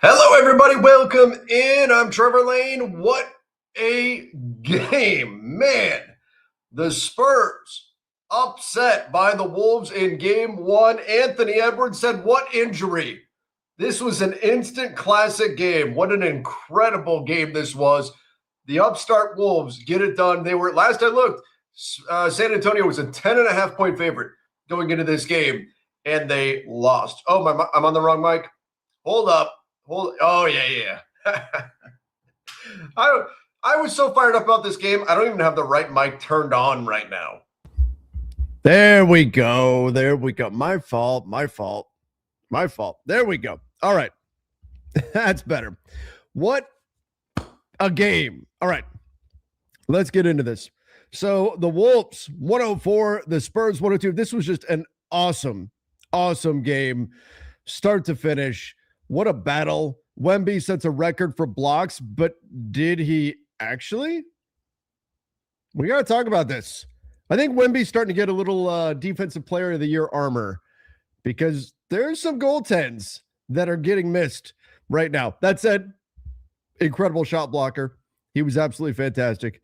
Hello, everybody. Welcome in. I'm Trevor Lane. What a game, man. The Spurs upset by the Wolves in game one. Anthony Edwards said, "What injury?" This was an instant classic game. What an incredible game this was. The upstart Wolves get it done. They were, last I looked, San Antonio was a 10.5-point favorite going into this game, and they lost. Oh, I'm on the wrong mic. Hold up. Oh, yeah. I was so fired up about this game. I don't even have the right mic turned on right now. There we go. My fault. There we go. All right. That's better. What a game. All right. Let's get into this. So the Wolves 104, the Spurs 102. This was just an awesome game, start to finish. What a battle. Wemby sets a record for blocks, but did he actually? We got to talk about this. I think Wemby's starting to get a little defensive player of the year armor because there's some goaltends that are getting missed right now. That said, incredible shot blocker. He was absolutely fantastic.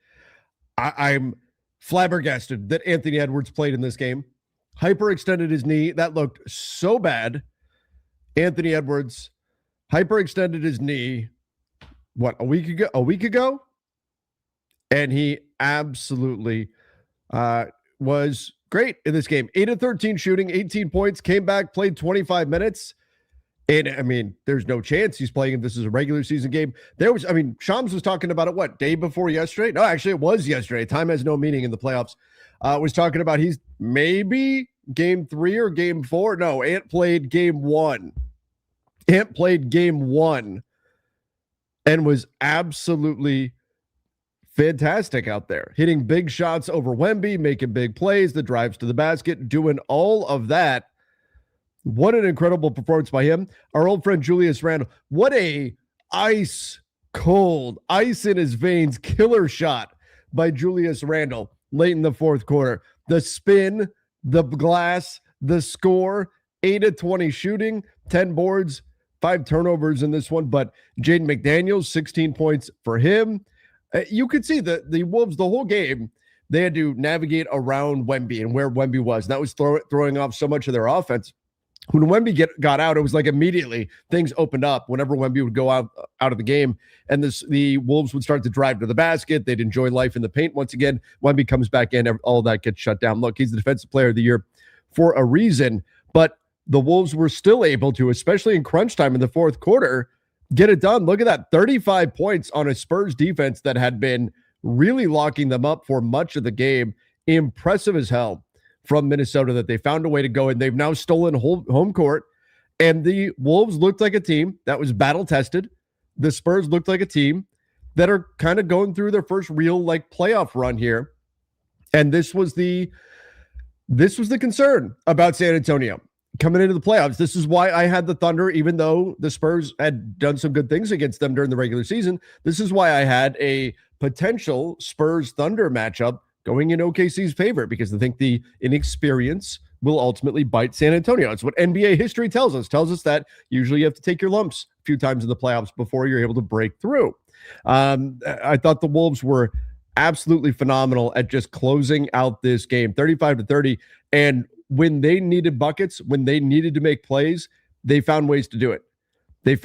I'm flabbergasted that Anthony Edwards played in this game. Hyperextended his knee. That looked so bad. Anthony Edwards hyperextended his knee, a week ago? And he absolutely was great in this game. 8 of 13 shooting, 18 points, came back, played 25 minutes. And I mean, there's no chance he's playing. This is a regular season game. Shams was talking about it, day before yesterday? No, actually, it was yesterday. Time has no meaning in the playoffs. Was talking about he's maybe game 3 or game 4. No, Ant played game 1. Ant played game 1 and was absolutely fantastic out there, hitting big shots over Wemby, making big plays, the drives to the basket, doing all of that. What an incredible performance by him. Our old friend Julius Randle, what a ice in his veins killer shot by Julius Randle late in the fourth quarter. The spin, the glass, the score, 8 of 20 shooting, 10 boards, 5 turnovers in this one. But Jaden McDaniels, 16 points for him. You could see that the Wolves, the whole game, they had to navigate around Wemby and where Wemby was. And that was throwing off so much of their offense. When Wemby got out, it was like immediately things opened up whenever Wemby would go out of the game, and the Wolves would start to drive to the basket. They'd enjoy life in the paint once again. Wemby comes back in, all that gets shut down. Look, he's the defensive player of the year for a reason, but the Wolves were still able to, especially in crunch time in the fourth quarter, get it done. Look at that, 35 points on a Spurs defense that had been really locking them up for much of the game. Impressive as hell from Minnesota that they found a way to go, and they've now stolen home court. And the Wolves looked like a team that was battle-tested. The Spurs looked like a team that are kind of going through their first real playoff run here. And this was the concern about San Antonio coming into the playoffs. This is why I had the Thunder, even though the Spurs had done some good things against them during the regular season. This is why I had a potential Spurs-Thunder matchup going in OKC's favor, because I think the inexperience will ultimately bite San Antonio. It's what NBA history tells us. Tells us that usually you have to take your lumps a few times in the playoffs before you're able to break through. I thought the Wolves were absolutely phenomenal at just closing out this game, 35-30. And when they needed buckets, when they needed to make plays, they found ways to do it. They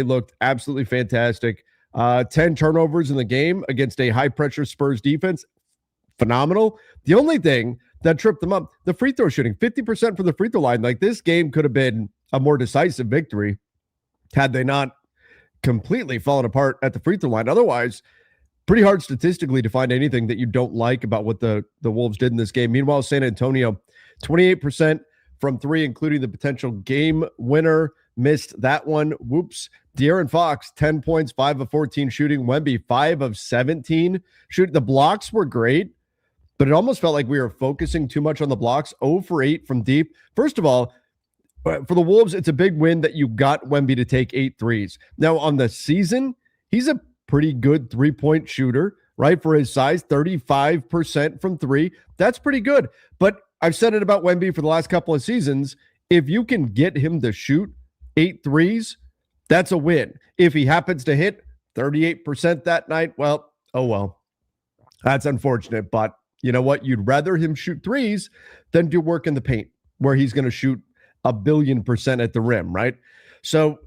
looked absolutely fantastic. 10 turnovers in the game against a high-pressure Spurs defense. Phenomenal. The only thing that tripped them up, the free throw shooting, 50% from the free throw line. This game could have been a more decisive victory had they not completely fallen apart at the free throw line. Otherwise, pretty hard statistically to find anything that you don't like about what the Wolves did in this game. Meanwhile, San Antonio, 28% from 3, including the potential game winner. Missed that one. Whoops. De'Aaron Fox, 10 points, 5 of 14 shooting. Wemby, 5 of 17 shooting. The blocks were great, but it almost felt like we were focusing too much on the blocks. 0 for 8 from deep. First of all, for the Wolves, it's a big win that you got Wemby to take 8 threes. Now, on the season, he's a pretty good three-point shooter, right? For his size, 35% from 3. That's pretty good. But I've said it about Wemby for the last couple of seasons. If you can get him to shoot 8 threes, That's a win. If he happens to hit 38% that night, well, oh well. That's unfortunate, but you know what? You'd rather him shoot threes than do work in the paint where he's going to shoot 1,000,000,000% at the rim, right? So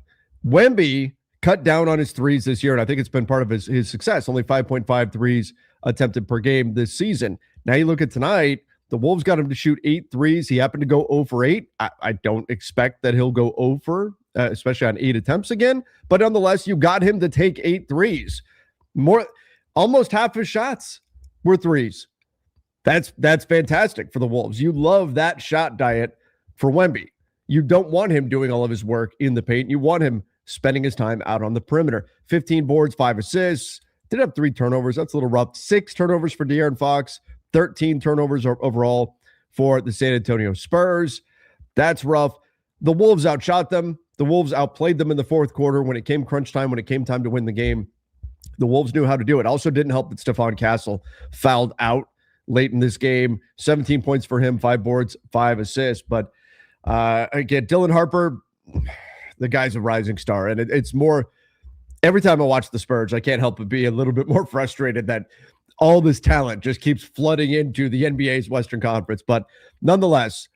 Wemby cut down on his threes this year, and I think it's been part of his success. Only 5.5 threes attempted per game this season. Now you look at tonight, the Wolves got him to shoot 8 threes. He happened to go 0 for 8. I don't expect that he'll go over, especially on 8 attempts again. But nonetheless, you got him to take 8 threes. Almost half his shots were threes. That's fantastic for the Wolves. You love that shot diet for Wemby. You don't want him doing all of his work in the paint. You want him spending his time out on the perimeter. 15 boards, 5 assists. Did have 3 turnovers. That's a little rough. 6 turnovers for De'Aaron Fox. 13 turnovers overall for the San Antonio Spurs. That's rough. The Wolves outshot them. The Wolves outplayed them in the fourth quarter when it came crunch time, when it came time to win the game. The Wolves knew how to do it. Also didn't help that Stephon Castle fouled out late in this game. 17 points for him, 5 boards, 5 assists. But again, Dylan Harper, the guy's a rising star. And it's more, every time I watch the Spurs, I can't help but be a little bit more frustrated that all this talent just keeps flooding into the NBA's Western Conference. But nonetheless,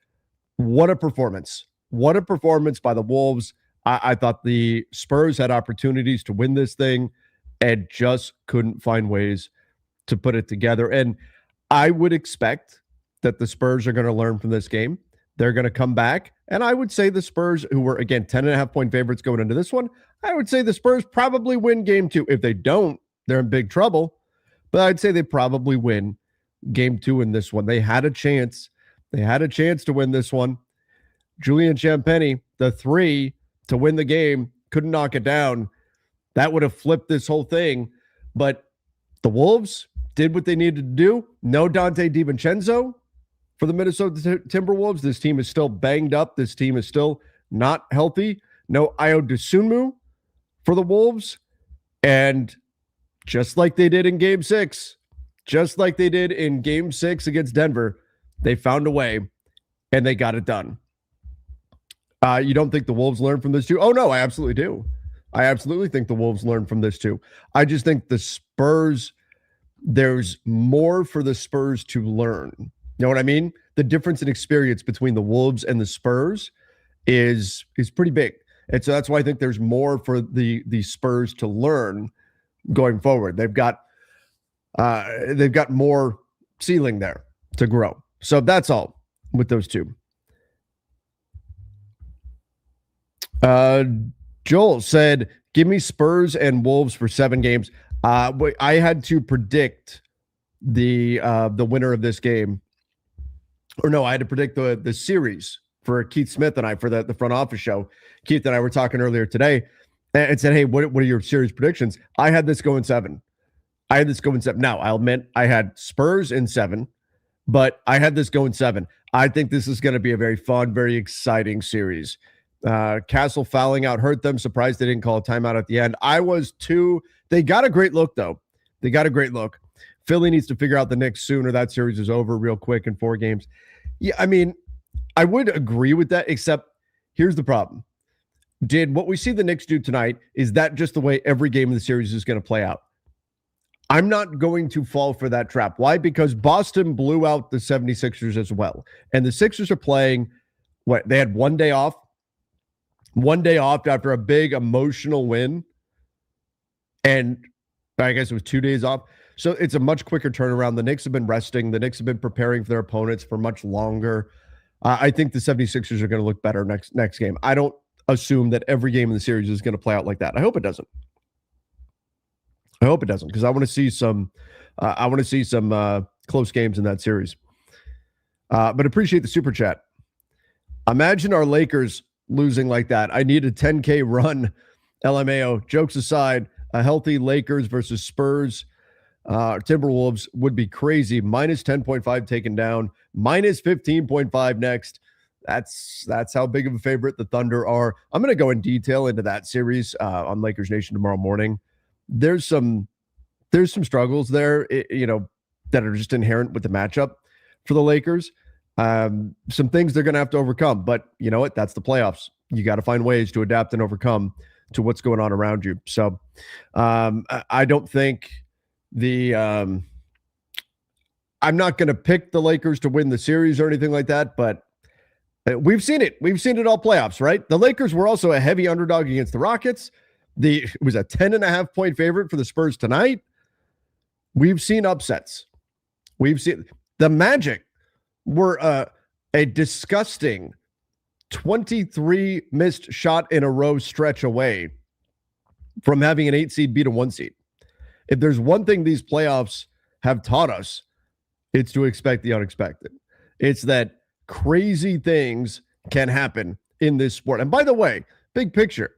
what a performance. What a performance by the Wolves. I thought the Spurs had opportunities to win this thing and just couldn't find ways to put it together. And I would expect that the Spurs are going to learn from this game. They're going to come back. And I would say the Spurs, who were, again, 10.5-point favorites going into this one, I would say the Spurs probably win game 2. If they don't, they're in big trouble. But I'd say they probably win game 2 in this one. They had a chance. They had a chance to win this one. Julian Champagnie, the 3 to win the game, couldn't knock it down. That would have flipped this whole thing. But the Wolves did what they needed to do. No Dante DiVincenzo for the Minnesota Timberwolves. This team is still banged up. This team is still not healthy. No Ayo Dosunmu for the Wolves. And just like they did in Game 6, just like they did in Game 6 against Denver, they found a way and they got it done. You don't think the Wolves learned from this too? Oh, no, I absolutely do. I absolutely think the Wolves learned from this too. I just think the Spurs, there's more for the Spurs to learn. You know what I mean? The difference in experience between the Wolves and the Spurs is pretty big. And so that's why I think there's more for the Spurs to learn going forward. They've got more ceiling there to grow. So that's all with those two. Joel said, give me Spurs and Wolves for 7 games. I had to predict the winner of this game. Or no, I had to predict the series for Keith Smith and I for the front office show. Keith and I were talking earlier today and said, hey, what are your series predictions? I had this going 7. Now, I'll admit I had Spurs in 7, but I had this going 7. I think this is going to be a very fun, very exciting series. Castle fouling out hurt them. Surprised they didn't call a timeout at the end. I was too. They got a great look, though. Philly needs to figure out the Knicks sooner. That series is over real quick in 4 games. Yeah, I mean, I would agree with that, except here's the problem. Did what we see the Knicks do tonight, is that just the way every game in the series is going to play out? I'm not going to fall for that trap. Why? Because Boston blew out the 76ers as well. And the Sixers are playing, they had 1 day off. 1 day off after a big emotional win. And I guess it was 2 days off. So it's a much quicker turnaround. The Knicks have been resting. The Knicks have been preparing for their opponents for much longer. I think the 76ers are going to look better next game. I don't assume that every game in the series is going to play out like that. I hope it doesn't. Because I want to see some close games in that series. But appreciate the super chat. Imagine our Lakers losing like that. I need a 10K run. LMAO. Jokes aside, a healthy Lakers versus Spurs Timberwolves would be crazy. Minus 10.5 taken down. Minus 15.5 next. That's how big of a favorite the Thunder are. I'm going to go in detail into that series on Lakers Nation tomorrow morning. There's some struggles there, that are just inherent with the matchup for the Lakers. Some things they're going to have to overcome, but you know what? That's the playoffs. You got to find ways to adapt and overcome to what's going on around you. So I don't think I'm not going to pick the Lakers to win the series or anything like that, but we've seen it. We've seen it all playoffs, right? The Lakers were also a heavy underdog against the Rockets. It was a 10.5 point favorite for the Spurs tonight. We've seen upsets. We've seen the Magic were a disgusting 23 missed shot in a row stretch away from having an 8 seed beat a 1 seed. If there's one thing these playoffs have taught us, it's to expect the unexpected. It's that crazy things can happen in this sport. And by the way, big picture,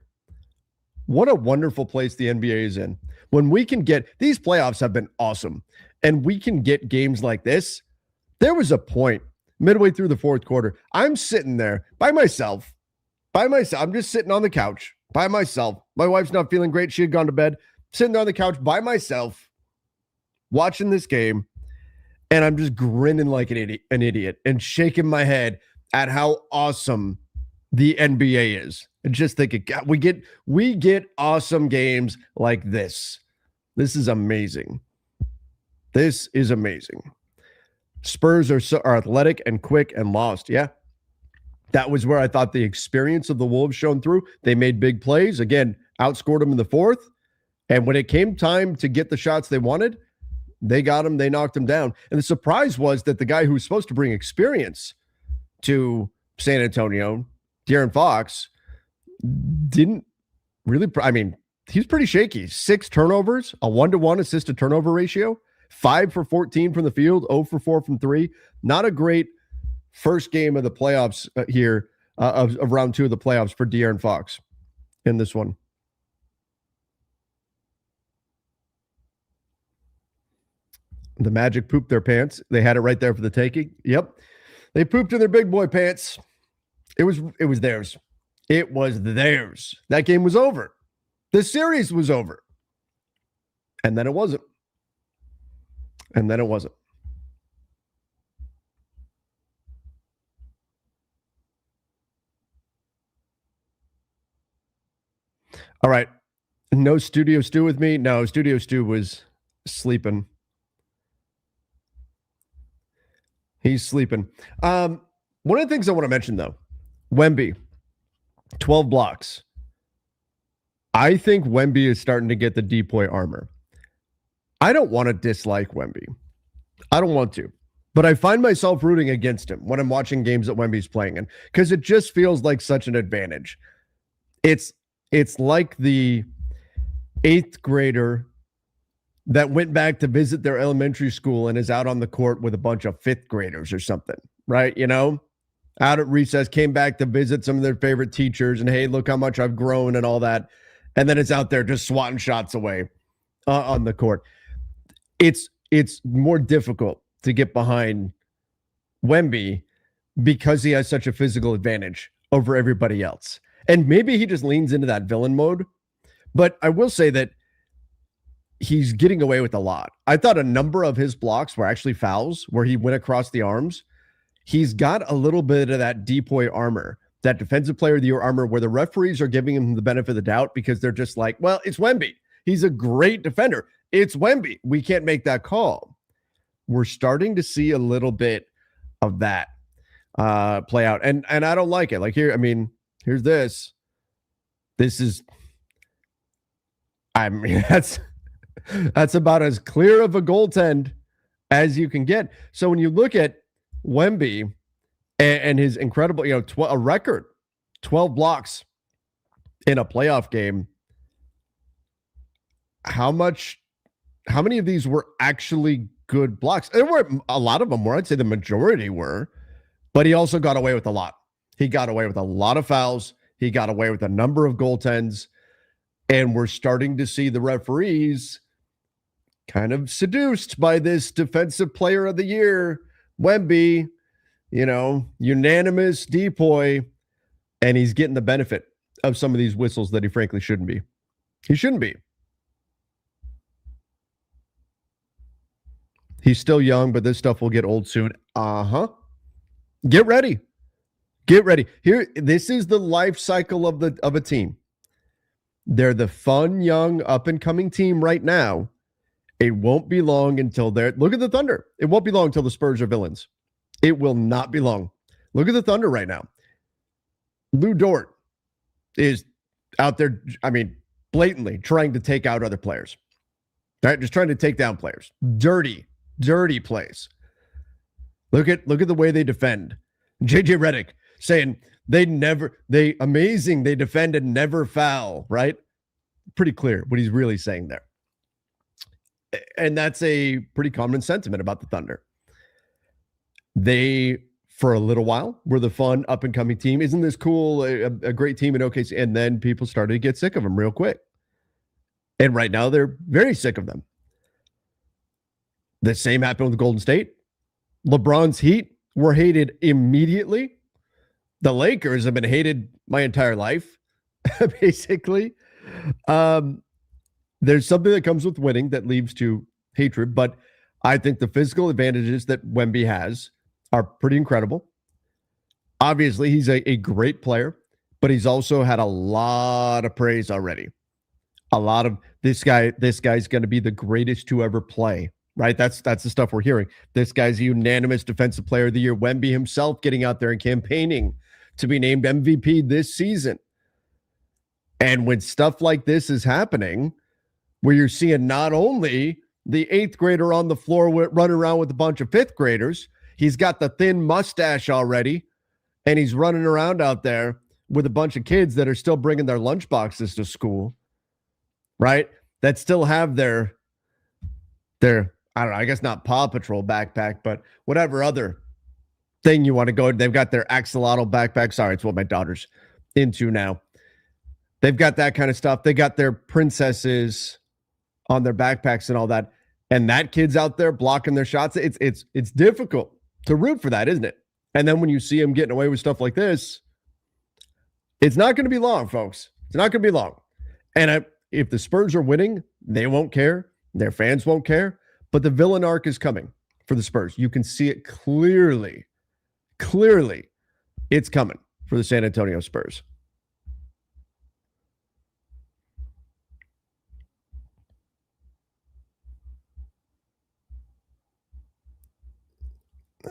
what a wonderful place the NBA is in. When we can get, these playoffs have been awesome, and we can get games like this. There was a point midway through the fourth quarter, I'm sitting there by myself. I'm just sitting on the couch by myself. My wife's not feeling great. She had gone to bed. Sitting there on the couch by myself, watching this game, and I'm just grinning like an idiot and shaking my head at how awesome the NBA is. And just thinking, God, we get awesome games like this. This is amazing. This is amazing. Spurs are athletic and quick and lost. Yeah. That was where I thought the experience of the Wolves shone through. They made big plays. Again, outscored them in the fourth. And when it came time to get the shots they wanted, they got them. They knocked them down. And the surprise was that the guy who was supposed to bring experience to San Antonio, De'Aaron Fox, didn't really. He's pretty shaky. 6 turnovers, a 1-to-1 assist to turnover ratio, 5 for 14 from the field, 0 for 4 from 3. Not a great first game of the playoffs here of round 2 of the playoffs for De'Aaron Fox in this one. The Magic pooped their pants. They had it right there for the taking. Yep. They pooped in their big boy pants. It was theirs. It was theirs. That game was over. The series was over. And then it wasn't. All right. No Studio Stu with me. No, Studio Stu was sleeping. He's sleeping. One of the things I want to mention, though, Wemby, 12 blocks. I think Wemby is starting to get the depoy armor. I don't want to dislike Wemby. I don't want to. But I find myself rooting against him when I'm watching games that Wemby's playing in, because it just feels like such an advantage. It's like the 8th grader that went back to visit their elementary school and is out on the court with a bunch of 5th graders or something, right? You know, out at recess, came back to visit some of their favorite teachers, and hey, look how much I've grown and all that. And then it's out there just swatting shots away on the court. It's more difficult to get behind Wemby because he has such a physical advantage over everybody else. And maybe he just leans into that villain mode. But I will say that he's getting away with a lot. I thought a number of his blocks were actually fouls where he went across the arms. He's got a little bit of that depoy armor, that defensive player of the year armor, where the referees are giving him the benefit of the doubt because they're just like, well, it's Wemby. He's a great defender. It's Wemby. We can't make that call. We're starting to see a little bit of that play out. And I don't like it. Like here, here's this. This is, that's about as clear of a goaltend as you can get. So when you look at Wemby and his incredible, a record 12 blocks in a playoff game, how many of these were actually good blocks? There were a lot of them were. I'd say the majority were, but he also got away with a lot. He got away with a lot of fouls. He got away with a number of goaltends, and we're starting to see the referees kind of seduced by this defensive player of the year, Wemby, unanimous depoy, and he's getting the benefit of some of these whistles that he frankly shouldn't be. He shouldn't be. He's still young, but this stuff will get old soon. Get ready. Get ready. Here, this is the life cycle of a team. They're the fun, young, up-and-coming team right now. It won't be long until they're... Look at the Thunder. It won't be long until the Spurs are villains. It will not be long. Look at the Thunder right now. Lou Dort is out there, blatantly trying to take out other players. Right? Just trying to take down players. Dirty plays. Look at the way they defend. JJ Redick saying they defend and never foul, right? Pretty clear what he's really saying there. And that's a pretty common sentiment about the Thunder. They, for a little while, were the fun up-and-coming team. Isn't this cool? A great team in OKC. And then people started to get sick of them real quick. And right now, they're very sick of them. The same happened with Golden State. LeBron's Heat were hated immediately. The Lakers have been hated my entire life, basically. There's something that comes with winning that leads to hatred, but I think the physical advantages that Wemby has are pretty incredible. Obviously, he's a great player, but he's also had a lot of praise already. A lot of this guy's going to be the greatest to ever play, right? That's the stuff we're hearing. This guy's a unanimous defensive player of the year. Wemby himself getting out there and campaigning to be named MVP this season. And when stuff like this is happening, where you're seeing not only the 8th grader on the floor running around with a bunch of 5th graders, he's got the thin mustache already, and he's running around out there with a bunch of kids that are still bringing their lunch boxes to school, right? That still have their I don't know, I guess not Paw Patrol backpack, but whatever other thing you want to go. They've got their axolotl backpack. Sorry, it's what my daughter's into now. They've got that kind of stuff. They got their princesses on their backpacks and all that. And that kid's out there blocking their shots. It's difficult to root for that, isn't it? And then when you see him getting away with stuff like this, it's not going to be long, folks. It's not going to be long. And if the Spurs are winning, they won't care. Their fans won't care. But the villain arc is coming for the Spurs. You can see it clearly. Clearly, it's coming for the San Antonio Spurs.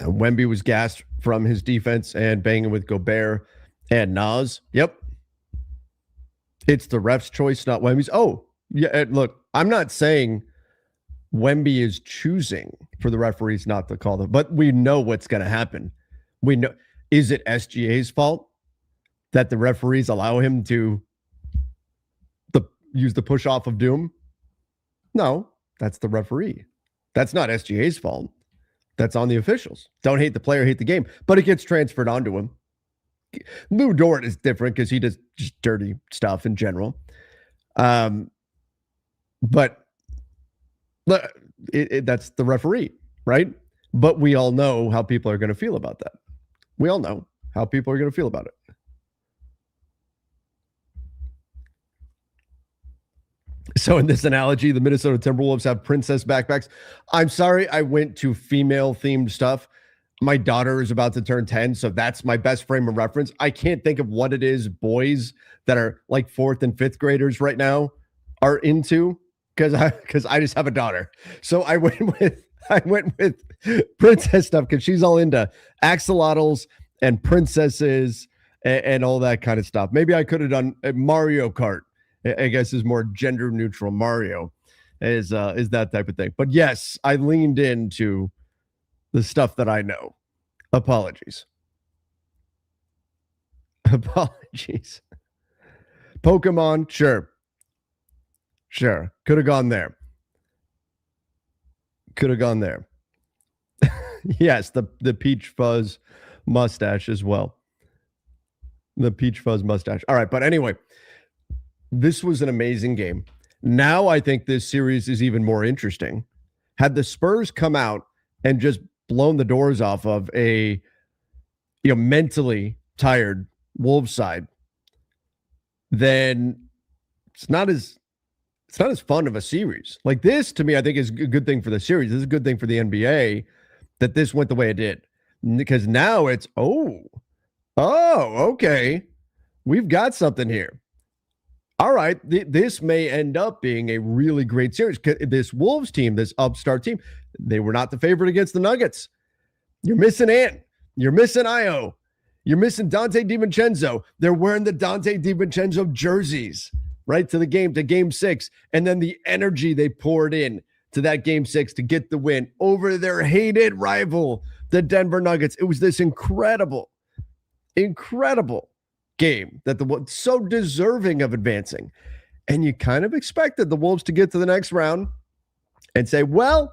Wemby was gassed from his defense and banging with Gobert and Nas. Yep. It's the ref's choice, not Wemby's. Oh, yeah. Look, I'm not saying Wemby is choosing for the referees not to call them, but we know what's going to happen. We know. Is it SGA's fault that the referees allow him to use the push off of doom? No, that's the referee. That's not SGA's fault. That's on the officials. Don't hate the player, hate the game. But it gets transferred onto him. Lou Dort is different because he does just dirty stuff in general. But that's the referee, right? But we all know how people are going to feel about that. We all know how people are going to feel about it. So in this analogy, the Minnesota Timberwolves have princess backpacks. I'm sorry I went to female-themed stuff. My daughter is about to turn 10, so that's my best frame of reference. I can't think of what it is boys that are like 4th and 5th graders right now are into because I just have a daughter. So I went with princess stuff because she's all into axolotls and princesses and all that kind of stuff. Maybe I could have done a Mario Kart. I guess is more gender neutral. Mario is that type of thing. But yes, I leaned into the stuff that I know. Apologies. Pokemon, sure. Could have gone there. Yes, the peach fuzz mustache as well. The peach fuzz mustache. All right, but anyway, this was an amazing game. Now I think this series is even more interesting. Had the Spurs come out and just blown the doors off of a mentally tired Wolves side, then it's not as fun of a series. Like this, to me, I think is a good thing for the series. This is a good thing for the NBA that this went the way it did. Because now it's, okay, we've got something here. all right, this may end up being a really great series. This Wolves team, this upstart team, they were not the favorite against the Nuggets. You're missing Ant. You're missing Io. You're missing Dante DiVincenzo. They're wearing the Dante DiVincenzo jerseys, right, to game 6. And then the energy they poured in to that game 6 to get the win over their hated rival, the Denver Nuggets. It was this incredible game that the so deserving of advancing. And you kind of expected the Wolves to get to the next round and say, well,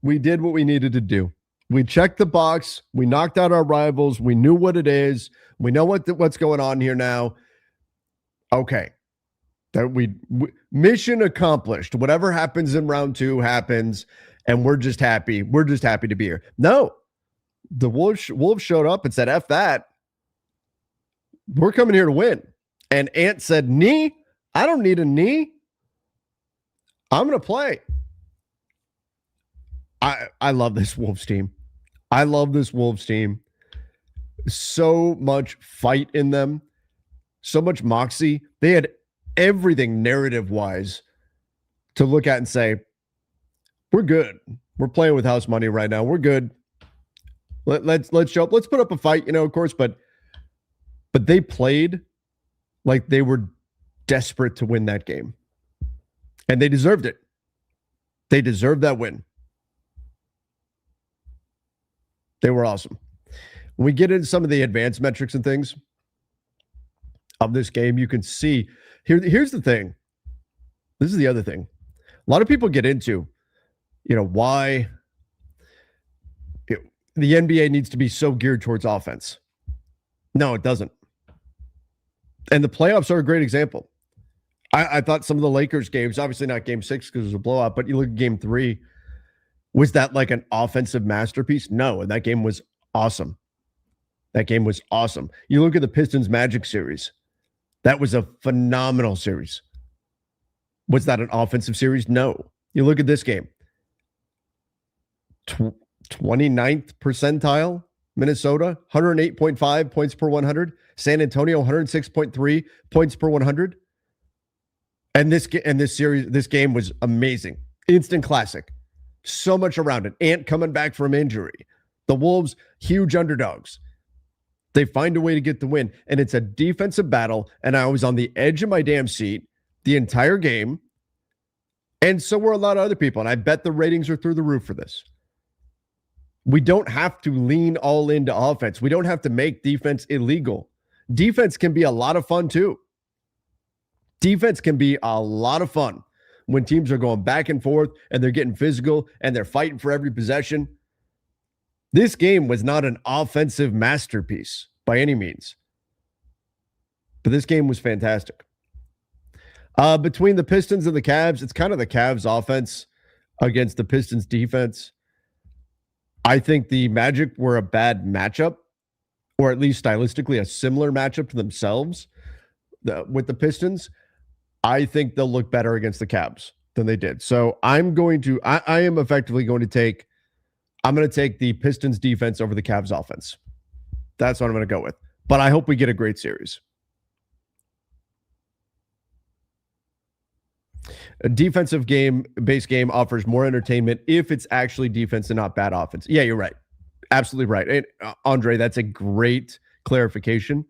we did what we needed to do. We checked the box. We knocked out our rivals. We knew what it is. We know what's going on here now. Okay. That we mission accomplished. Whatever happens in round 2 happens, and we're just happy. We're just happy to be here. No. The Wolves showed up and said, F that. We're coming here to win. And Ant said, knee? I don't need a knee. I'm going to play. I love this Wolves team. I love this Wolves team. So much fight in them. So much moxie. They had everything narrative-wise to look at and say, we're good. We're playing with house money right now. We're good. Let's show up. Let's put up a fight, of course, but they played like they were desperate to win that game. And they deserved it. They deserved that win. They were awesome. When we get into some of the advanced metrics and things of this game, you can see here's the thing. This is the other thing. A lot of people get into, why the NBA needs to be so geared towards offense. No, it doesn't. And the playoffs are a great example. I thought some of the Lakers games, obviously not game 6 because it was a blowout, but you look at game 3, was that like an offensive masterpiece? No, and that game was awesome. That game was awesome. You look at the Pistons Magic series. That was a phenomenal series. Was that an offensive series? No. You look at this game. 29th percentile, Minnesota, 108.5 points per 100. San Antonio, 106.3 points per 100. And this game was amazing. Instant classic. So much around it. Ant coming back from injury. The Wolves, huge underdogs. They find a way to get the win. And it's a defensive battle. And I was on the edge of my damn seat the entire game. And so were a lot of other people. And I bet the ratings are through the roof for this. We don't have to lean all into offense. We don't have to make defense illegal. Defense can be a lot of fun too. Defense can be a lot of fun when teams are going back and forth and they're getting physical and they're fighting for every possession. This game was not an offensive masterpiece by any means, but this game was fantastic. Between the Pistons and the Cavs, it's kind of the Cavs offense against the Pistons defense. I think the Magic were a bad matchup, or at least stylistically a similar matchup to themselves with the Pistons. I think they'll look better against the Cavs than they did. So I am effectively going to take the Pistons defense over the Cavs offense. That's what I'm going to go with. But I hope we get a great series. A defensive base game offers more entertainment if it's actually defense and not bad offense. Yeah, you're right. Absolutely right. And Andre, that's a great clarification.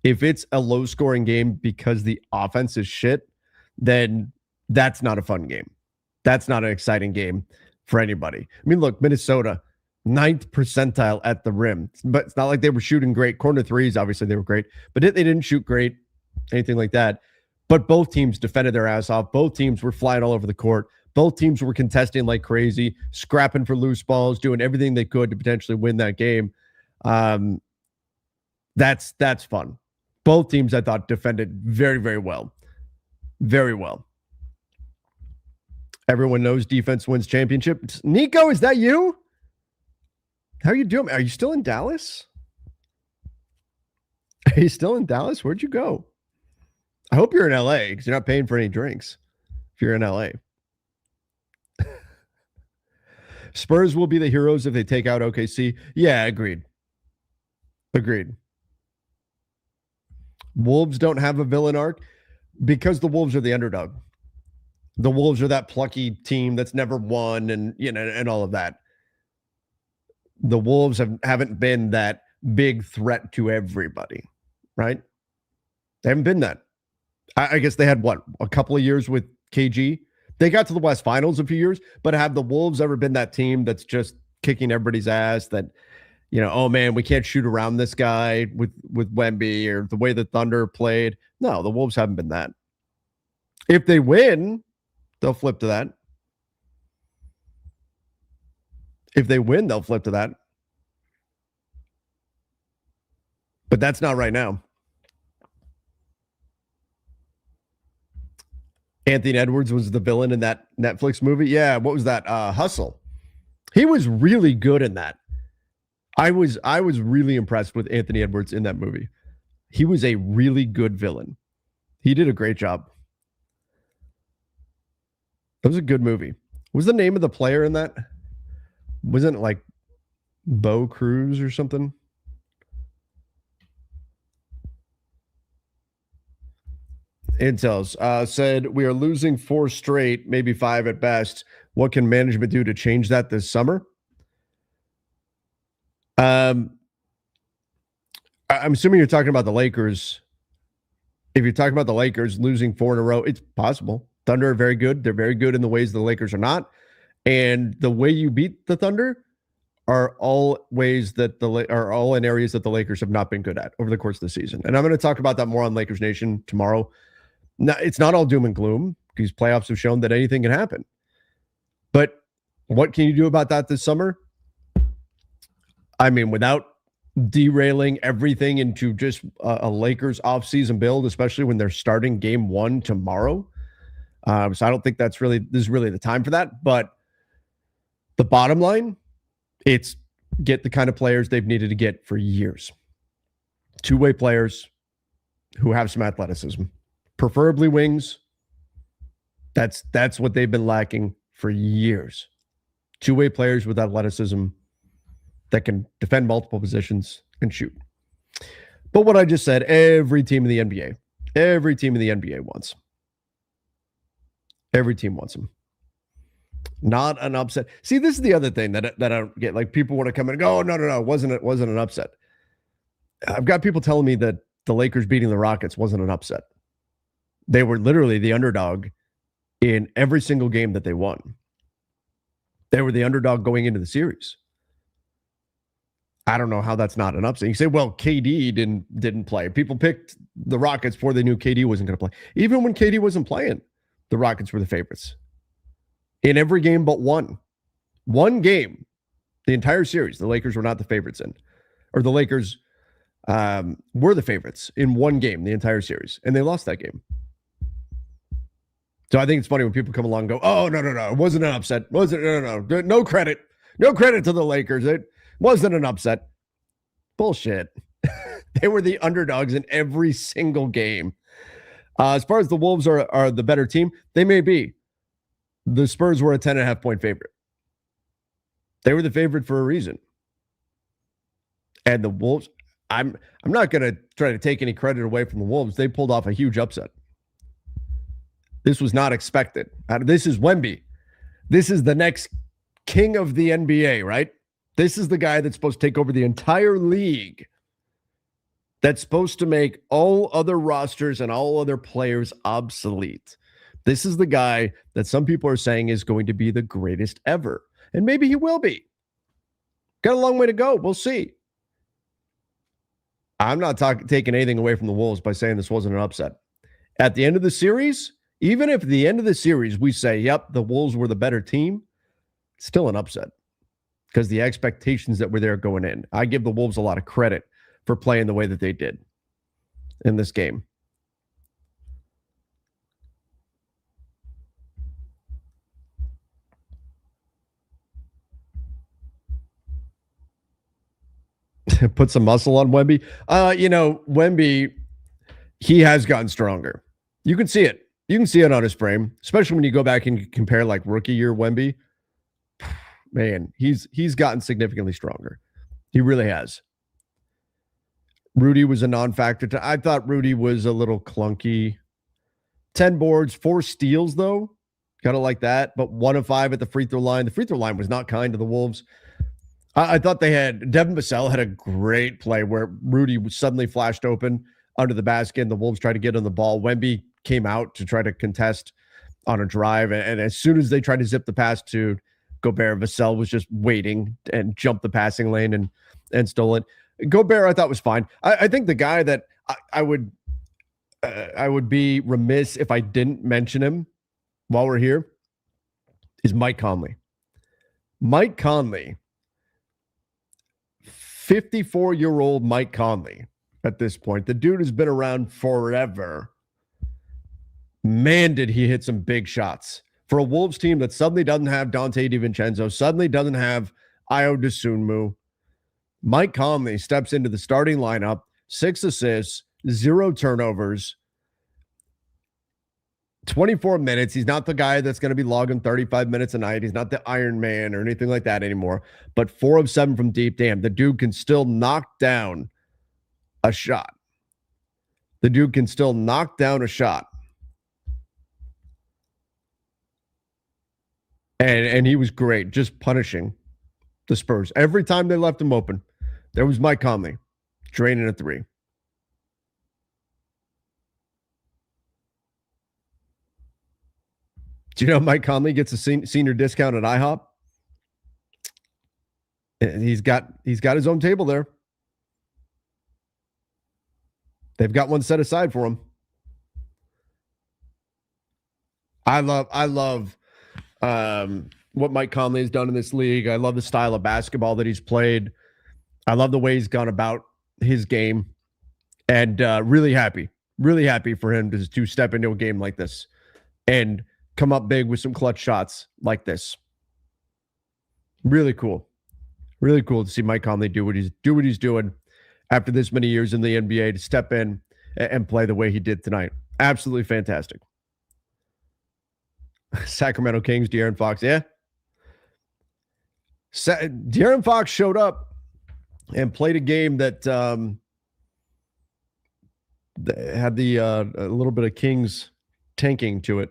If it's a low scoring game because the offense is shit, then that's not a fun game. That's not an exciting game for anybody. I mean, look, Minnesota, 9th percentile at the rim, but it's not like they were shooting great. Corner threes, obviously they were great, but they didn't shoot great, anything like that. But both teams defended their ass off. Both teams were flying all over the court. Both teams were contesting like crazy, scrapping for loose balls, doing everything they could to potentially win that game. That's fun. Both teams, I thought, defended very, very well. Very well. Everyone knows defense wins championships. Nico, is that you? How are you doing? Are you still in Dallas? Are you still in Dallas? Where'd you go? I hope you're in LA because you're not paying for any drinks if you're in LA. Spurs will be the heroes if they take out OKC. Yeah, agreed. Wolves don't have a villain arc. because the Wolves are the underdog. The Wolves are that plucky team that's never won and all of that. The Wolves haven't been that big threat to everybody, right? They haven't been that. I guess they had a couple of years with KG. They got to the West Finals a few years, but have the Wolves ever been that team that's just kicking everybody's ass that, oh man, we can't shoot around this guy with Wemby or the way the Thunder played? No, the Wolves haven't been that. If they win, they'll flip to that. If they win, they'll flip to that. But that's not right now. Anthony Edwards was the villain in that Netflix movie. Yeah, what was that? Hustle. He was really good in that. I was really impressed with Anthony Edwards in that movie. He was a really good villain. He did a great job. It was a good movie. What was the name of the player in that? Wasn't it like Bo Cruz or something? Intels said, we are losing 4 straight, maybe 5 at best. What can management do to change that this summer? I'm assuming you're talking about the Lakers. If you're talking about the Lakers losing 4 in a row, it's possible. Thunder are very good. They're very good in the ways the Lakers are not. And the way you beat the Thunder are all ways that are all in areas that the Lakers have not been good at over the course of the season. And I'm going to talk about that more on Lakers Nation tomorrow. Now, it's not all doom and gloom because playoffs have shown that anything can happen. But what can you do about that this summer? I mean, without derailing everything into just a Lakers offseason build, especially when they're starting game 1 tomorrow. So I don't think this is really the time for that. But the bottom line, it's get the kind of players they've needed to get for years. Two-way players who have some athleticism. Preferably wings. That's what they've been lacking for years. Two-way players with athleticism that can defend multiple positions and shoot. But what I just said, every team in the NBA wants. Every team wants them. Not an upset. See, this is the other thing that I don't get. Like, people want to come and go, oh, no, it wasn't an upset. I've got people telling me that the Lakers beating the Rockets wasn't an upset. They were literally the underdog in every single game that they won. They were the underdog going into the series. I don't know how that's not an upset. You say, well, KD didn't play. People picked the Rockets before they knew KD wasn't going to play. Even when KD wasn't playing, the Rockets were the favorites. In every game but one. One game, the entire series, the Lakers were not the favorites in. Or the Lakers were the favorites in one game, the entire series. And they lost that game. So I think it's funny when people come along and go, oh, no. It wasn't an upset. No credit. No credit to the Lakers. It wasn't an upset. Bullshit. They were the underdogs in every single game. As far as the Wolves are the better team, they may be. The Spurs were a 10.5 point favorite. They were the favorite for a reason. And the Wolves, I'm not going to try to take any credit away from the Wolves. They pulled off a huge upset. This was not expected. This is Wemby. This is the next king of the NBA, right? This is the guy that's supposed to take over the entire league. That's supposed to make all other rosters and all other players obsolete. This is the guy that some people are saying is going to be the greatest ever. And maybe he will be. Got a long way to go. We'll see. I'm not taking anything away from the Wolves by saying this wasn't an upset. At the end of the series, even if at the end of the series we say, yep, the Wolves were the better team, still an upset. Because the expectations that were there going in. I give the Wolves a lot of credit for playing the way that they did in this game. Put some muscle on Wemby. Wemby, he has gotten stronger. You can see it. You can see it on his frame, especially when you go back and compare like rookie year Wemby. Man, he's gotten significantly stronger. He really has. Rudy was a non-factor. I thought Rudy was a little clunky. 10 boards, 4 steals, though. Kind of like that, but 1 of 5 at the free throw line. The free throw line was not kind to the Wolves. I thought they had, Devin Vassell had a great play where Rudy was suddenly flashed open under the basket, and the Wolves tried to get on the ball. Wemby came out to try to contest on a drive, and as soon as they tried to zip the pass to Gobert, Vassell was just waiting and jumped the passing lane and stole it. Gobert, I thought, was fine. I think the guy that I would be remiss if I didn't mention him while we're here is Mike Conley. Mike Conley, 54-year-old Mike Conley at this point. The dude has been around forever. Man, did he hit some big shots. For a Wolves team that suddenly doesn't have Dante DiVincenzo, suddenly doesn't have Ayo Dosunmu, Mike Conley steps into the starting lineup, 6 assists, 0 turnovers, 24 minutes. He's not the guy that's going to be logging 35 minutes a night. He's not the Iron Man or anything like that anymore. But 4 of 7 from deep. Damn, the dude can still knock down a shot. The dude can still knock down a shot. And he was great, just punishing the Spurs. Every time they left him open, there was Mike Conley draining a 3. Do you know Mike Conley gets a senior discount at IHOP? And he's got his own table there. They've got one set aside for him. I love what Mike Conley has done in this league. I love the style of basketball that he's played. I love the way he's gone about his game, and really happy for him to step into a game like this and come up big with some clutch shots like this. Really cool to see Mike Conley do what he's doing after this many years in the NBA, to step in and play the way he did tonight. Absolutely fantastic. Sacramento Kings, De'Aaron Fox. Yeah. De'Aaron Fox showed up and played a game that had a little bit of Kings tanking to it.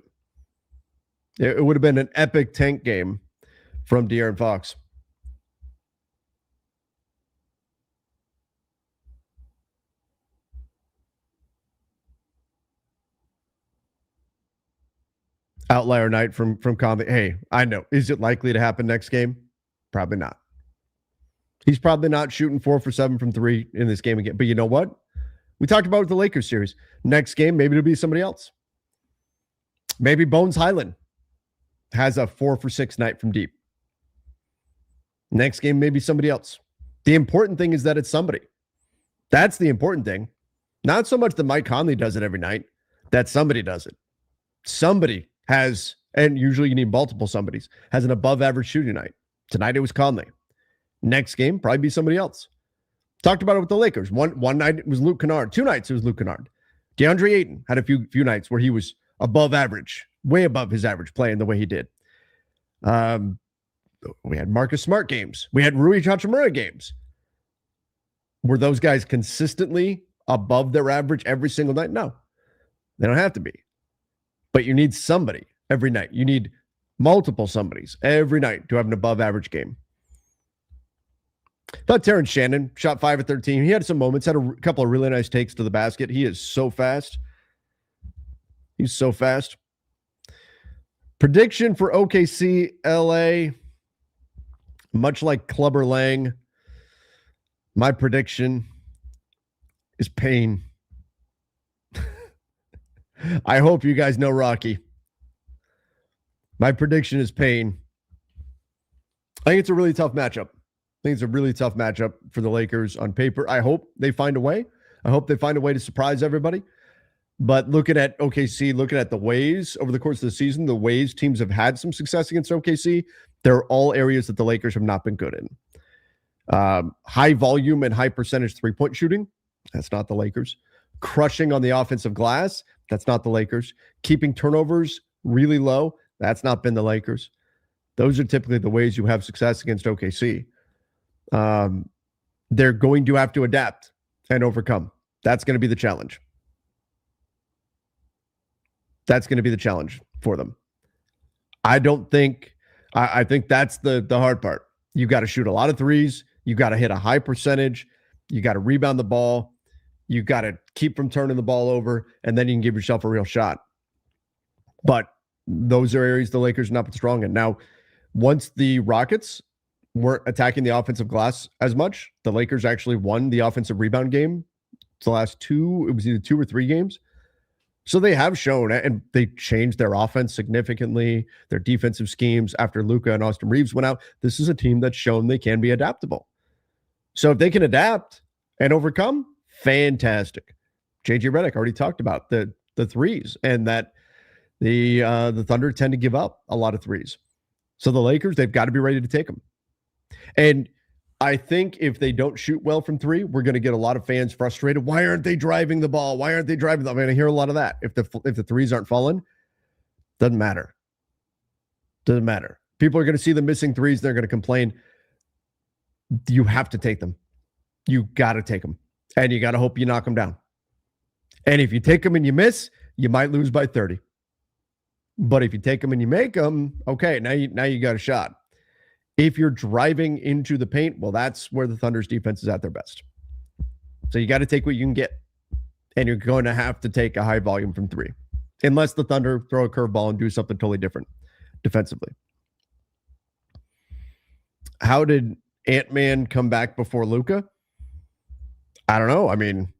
It would have been an epic tank game from De'Aaron Fox. Outlier night from Conley. Hey, I know. Is it likely to happen next game? Probably not. He's probably not shooting 4 for 7 from 3 in this game again. But you know what? We talked about it with the Lakers series. Next game, maybe it'll be somebody else. Maybe Bones Highland has a 4 for 6 night from deep. Next game, maybe somebody else. The important thing is that it's somebody. That's the important thing. Not so much that Mike Conley does it every night, that somebody does it. Somebody has, and usually you need multiple somebodies, has an above average shooting night. Tonight it was Conley. Next game, probably be somebody else. Talked about it with the Lakers. One night it was Luke Kennard. 2 nights it was Luke Kennard. DeAndre Ayton had a few nights where he was above average, way above his average, playing the way he did. We had Marcus Smart games. We had Rui Hachimura games. Were those guys consistently above their average every single night? No, they don't have to be. But you need somebody every night. You need multiple somebodies every night to have an above average game. Thought Terrence Shannon shot 5 of 13. He had some moments, had a couple of really nice takes to the basket. He is so fast. He's so fast. Prediction for OKC LA. Much like Clubber Lang, my prediction is pain. I hope you guys know Rocky. My prediction is pain. I think it's a really tough matchup. I think it's a really tough matchup for the Lakers on paper. I hope they find a way. I hope they find a way to surprise everybody. But looking at OKC, looking at the ways over the course of the season, the ways teams have had some success against OKC, they're all areas that the Lakers have not been good in. High volume and high percentage three-point shooting, that's not the Lakers. Crushing on the offensive glass, that's not the Lakers. Keeping turnovers really low, that's not been the Lakers. Those are typically the ways you have success against OKC. They're going to have to adapt and overcome. That's going to be the challenge. That's going to be the challenge for them. I think that's the hard part. You got to shoot a lot of threes. You got to hit a high percentage. You got to rebound the ball. You got to keep from turning the ball over, and then you can give yourself a real shot. But those are areas the Lakers are not strong in. Now, once the Rockets weren't attacking the offensive glass as much, the Lakers actually won the offensive rebound game. It's the last two, it was either 2 or 3 games. So they have shown, and they changed their offense significantly, their defensive schemes after Luka and Austin Reeves went out. This is a team that's shown they can be adaptable. So if they can adapt and overcome, fantastic. JJ Redick already talked about the threes, and that the Thunder tend to give up a lot of threes. So the Lakers, they've got to be ready to take them. And I think if they don't shoot well from 3, we're going to get a lot of fans frustrated. Why aren't they driving the ball? Why aren't they driving the ball? I'm going to hear a lot of that. If the threes aren't falling, doesn't matter. Doesn't matter. People are going to see the missing threes. They're going to complain. You have to take them. You got to take them. And you got to hope you knock them down. And if you take them and you miss, you might lose by 30. But if you take them and you make them, okay, now you got a shot. If you're driving into the paint, well, that's where the Thunder's defense is at their best. So you got to take what you can get. And you're going to have to take a high volume from 3. Unless the Thunder throw a curveball and do something totally different defensively. How did Ant-Man come back before Luka? I don't know. I mean,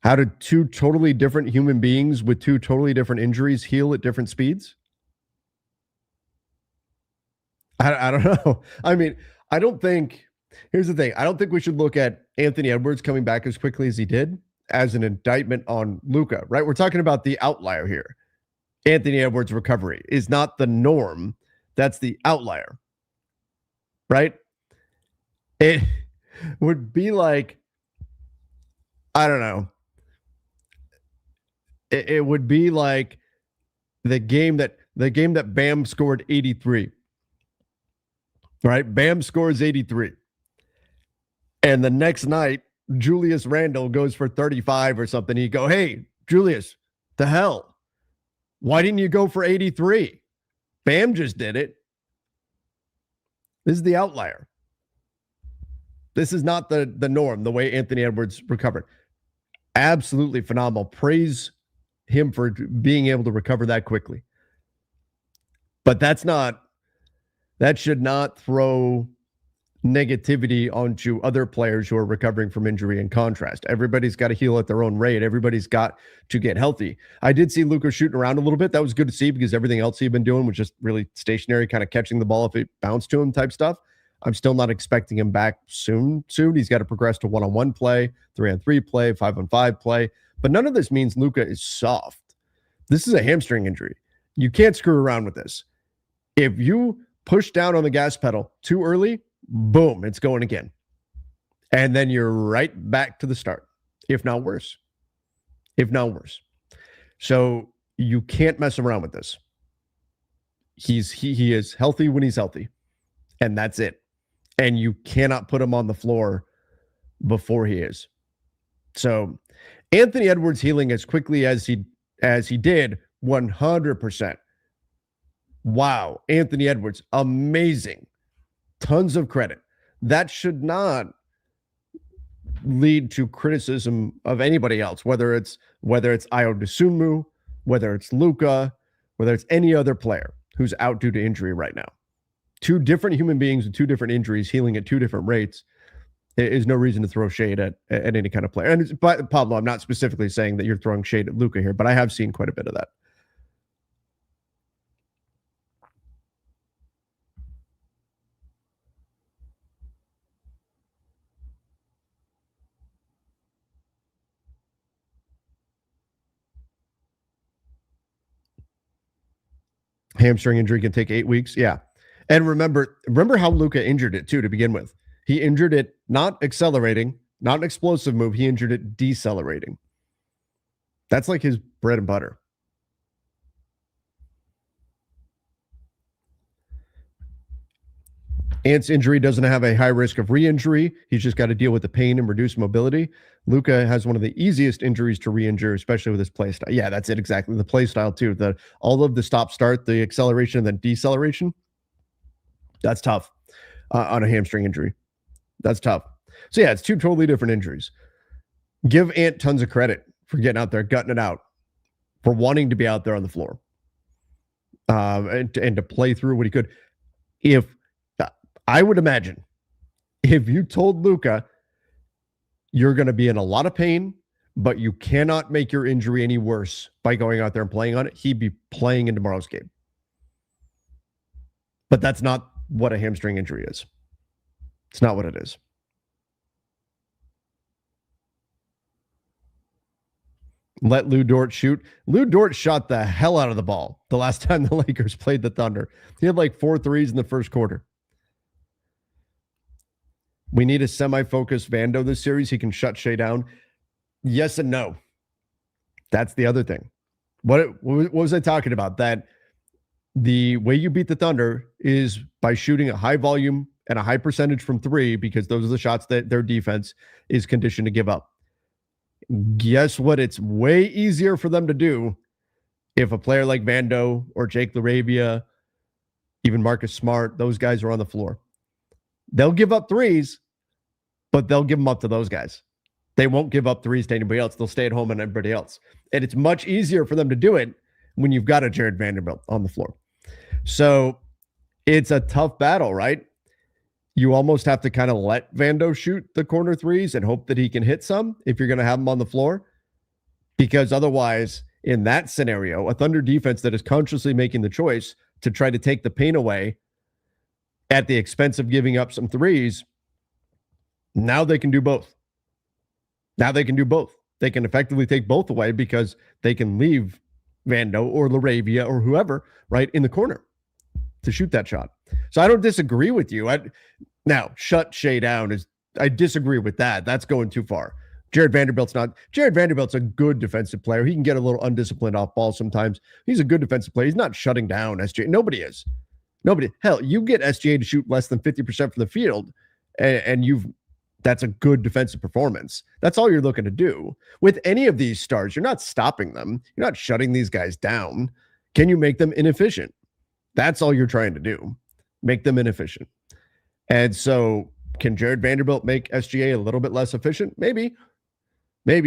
how did 2 totally different human beings with 2 totally different injuries heal at different speeds? I don't know. I mean, I don't think, here's the thing. I don't think we should look at Anthony Edwards coming back as quickly as he did as an indictment on Luka, right? We're talking about the outlier here. Anthony Edwards' recovery is not the norm. That's the outlier, right? It would be like, I don't know. It would be like the game that Bam scored 83. Right? Bam scores 83. And the next night, Julius Randle goes for 35 or something. You go, hey, Julius, the hell? Why didn't you go for 83? Bam just did it. This is the outlier. This is not the norm, the way Anthony Edwards recovered. Absolutely phenomenal. Praise him for being able to recover that quickly. But that should not throw negativity onto other players who are recovering from injury. In contrast, everybody's got to heal at their own rate. Everybody's got to get healthy. I did see Luka shooting around a little bit. That was good to see because everything else he'd been doing was just really stationary, kind of catching the ball if it bounced to him type stuff. I'm still not expecting him back soon. He's got to progress to 1-on-1 play, 3-on-3 play, 5-on-5 play. But none of this means Luka is soft. This is a hamstring injury. You can't screw around with this. If you push down on the gas pedal too early, boom, it's going again. And then you're right back to the start, if not worse. If not worse. So you can't mess around with this. He is healthy when he's healthy. And that's it. And you cannot put him on the floor before he is. So Anthony Edwards healing as quickly as he did, 100%. Wow, Anthony Edwards, amazing. Tons of credit. That should not lead to criticism of anybody else, whether it's Ayo Dosunmu, whether it's Luka, whether it's any other player who's out due to injury right now. 2 different human beings with 2 different injuries healing at 2 different rates is no reason to throw shade at any kind of player. And but Pablo, I'm not specifically saying that you're throwing shade at Luka here, but I have seen quite a bit of that. Hamstring injury can take 8 weeks. Yeah. And remember how Luka injured it too to begin with. He injured it not accelerating, not an explosive move. He injured it decelerating. That's like his bread and butter. Ant's injury doesn't have a high risk of re-injury. He's just got to deal with the pain and reduce mobility. Luka has one of the easiest injuries to re-injure, especially with his play style. Yeah, that's it exactly. The play style too. All of the stop-start, the acceleration and then deceleration. That's tough on a hamstring injury. That's tough. So yeah, it's two totally different injuries. Give Ant tons of credit for getting out there, gutting it out, for wanting to be out there on the floor, and to play through what he could. If I would imagine, if you told Luka you're going to be in a lot of pain, but you cannot make your injury any worse by going out there and playing on it, he'd be playing in tomorrow's game. But that's not what a hamstring injury is. It's not what it is. Let Lou Dort shoot. Lou Dort shot the hell out of the ball the last time the Lakers played the Thunder. He had like 4 threes in the first quarter. We need a semi-focused Vando this series. He can shut Shea down. Yes and no. That's the other thing. What was I talking about? That the way you beat the Thunder is by shooting a high volume and a high percentage from 3, because those are the shots that their defense is conditioned to give up. Guess what? It's way easier for them to do if a player like Vando or Jake LaRavia, even Marcus Smart, those guys are on the floor. They'll give up 3s, but they'll give them up to those guys. They won't give up 3s to anybody else. They'll stay at home on everybody else. And it's much easier for them to do it when you've got a Jared Vanderbilt on the floor. So it's a tough battle, right? You almost have to kind of let Vando shoot the corner 3s and hope that he can hit some if you're going to have him on the floor. Because otherwise, in that scenario, a Thunder defense that is consciously making the choice to try to take the pain away at the expense of giving up some 3s, now they can do both. Now they can do both. They can effectively take both away because they can leave Vando or LaRavia or whoever right in the corner to shoot that shot. So I don't disagree with you. Now, shut Shea down I disagree with that. That's going too far. Jared Vanderbilt's a good defensive player. He can get a little undisciplined off ball sometimes. He's a good defensive player. He's not shutting down SGA. Nobody is. Nobody. Hell, you get SGA to shoot less than 50% from the field, and that's a good defensive performance. That's all you're looking to do. With any of these stars, you're not stopping them. You're not shutting these guys down. Can you make them inefficient? That's all you're trying to do. Make them inefficient. And so can Jared Vanderbilt make SGA a little bit less efficient? Maybe.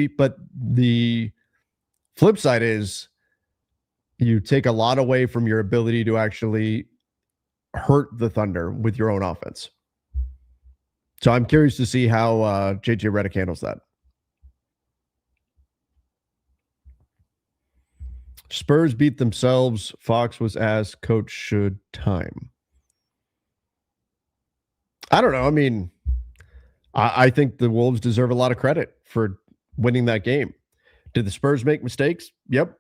But the flip side is you take a lot away from your ability to actually hurt the Thunder with your own offense. So I'm curious to see how JJ Redick handles that. Spurs beat themselves. Fox was asked, coach should time. I don't know. I mean, I think the Wolves deserve a lot of credit for winning that game. Did the Spurs make mistakes? Yep.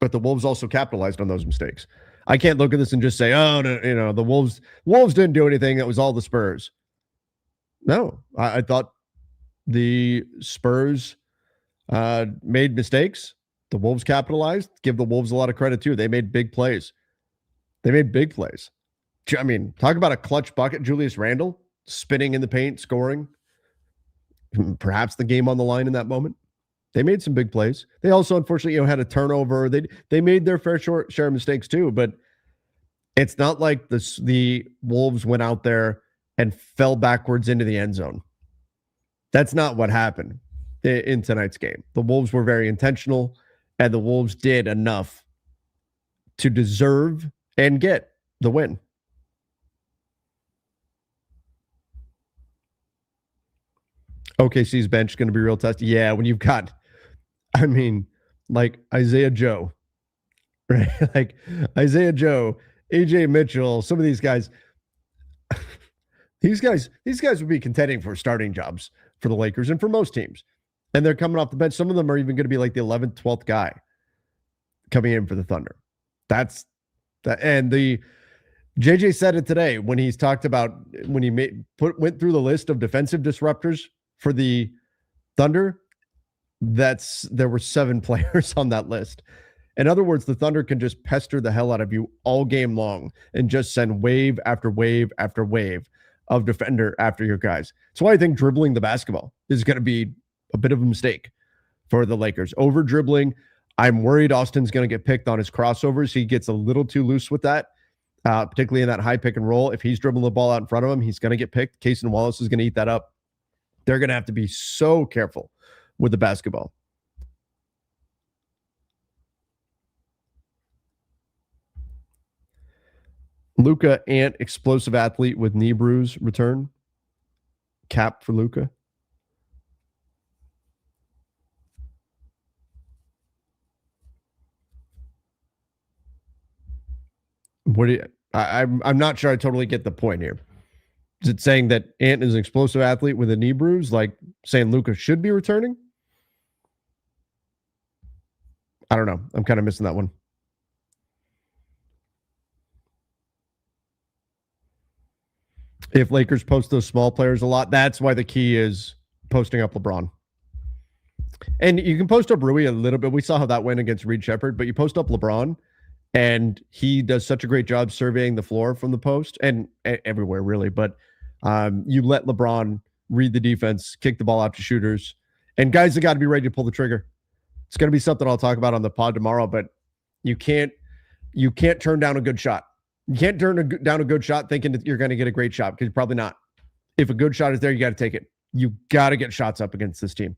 But the Wolves also capitalized on those mistakes. I can't look at this and just say, oh, no, the Wolves didn't do anything. It was all the Spurs. No, I thought the Spurs made mistakes. The Wolves capitalized. Give the Wolves a lot of credit too. They made big plays. I mean, talk about a clutch bucket. Julius Randle spinning in the paint, scoring. Perhaps the game on the line in that moment. They made some big plays. They also, unfortunately, had a turnover. They made their fair share of mistakes too. But it's not like the Wolves went out there and fell backwards into the end zone. That's not what happened in tonight's game. The Wolves were very intentional, and the Wolves did enough to deserve and get the win. OKC's bench is going to be real tough. Yeah, when you've got, like Isaiah Joe, right? Like Isaiah Joe, AJ Mitchell, some of these guys, these guys would be contending for starting jobs for the Lakers and for most teams. And they're coming off the bench. Some of them are even going to be like the 11th, 12th guy coming in for the Thunder. That's that. And the JJ said it today when he's talked about when he went through the list of defensive disruptors for the Thunder. There were 7 players on that list. In other words, the Thunder can just pester the hell out of you all game long and just send wave after wave after wave of defender after your guys. That's why I think dribbling the basketball is going to be a bit of a mistake for the Lakers. Over dribbling, I'm worried Austin's going to get picked on his crossovers. He gets a little too loose with that, particularly in that high pick and roll. If he's dribbling the ball out in front of him, he's going to get picked. Casey Wallace is going to eat that up. They're going to have to be so careful with the basketball. Luka Ant, explosive athlete with knee bruise return. Cap for Luka. What do you, I'm not sure I totally get the point here. Is it saying that Ant is an explosive athlete with a knee bruise, like saying Luka should be returning? I don't know. I'm kind of missing that one. If Lakers post those small players a lot, that's why the key is posting up LeBron. And you can post up Rui a little bit. We saw how that went against Reed Shepherd, but you post up LeBron, and he does such a great job surveying the floor from the post and everywhere, really. But you let LeBron read the defense, kick the ball out to shooters, and guys have got to be ready to pull the trigger. It's going to be something I'll talk about on the pod tomorrow, but you can't turn down a good shot. You can't turn down a good shot thinking that you're going to get a great shot, because you're probably not. If a good shot is there, you got to take it. You got to get shots up against this team.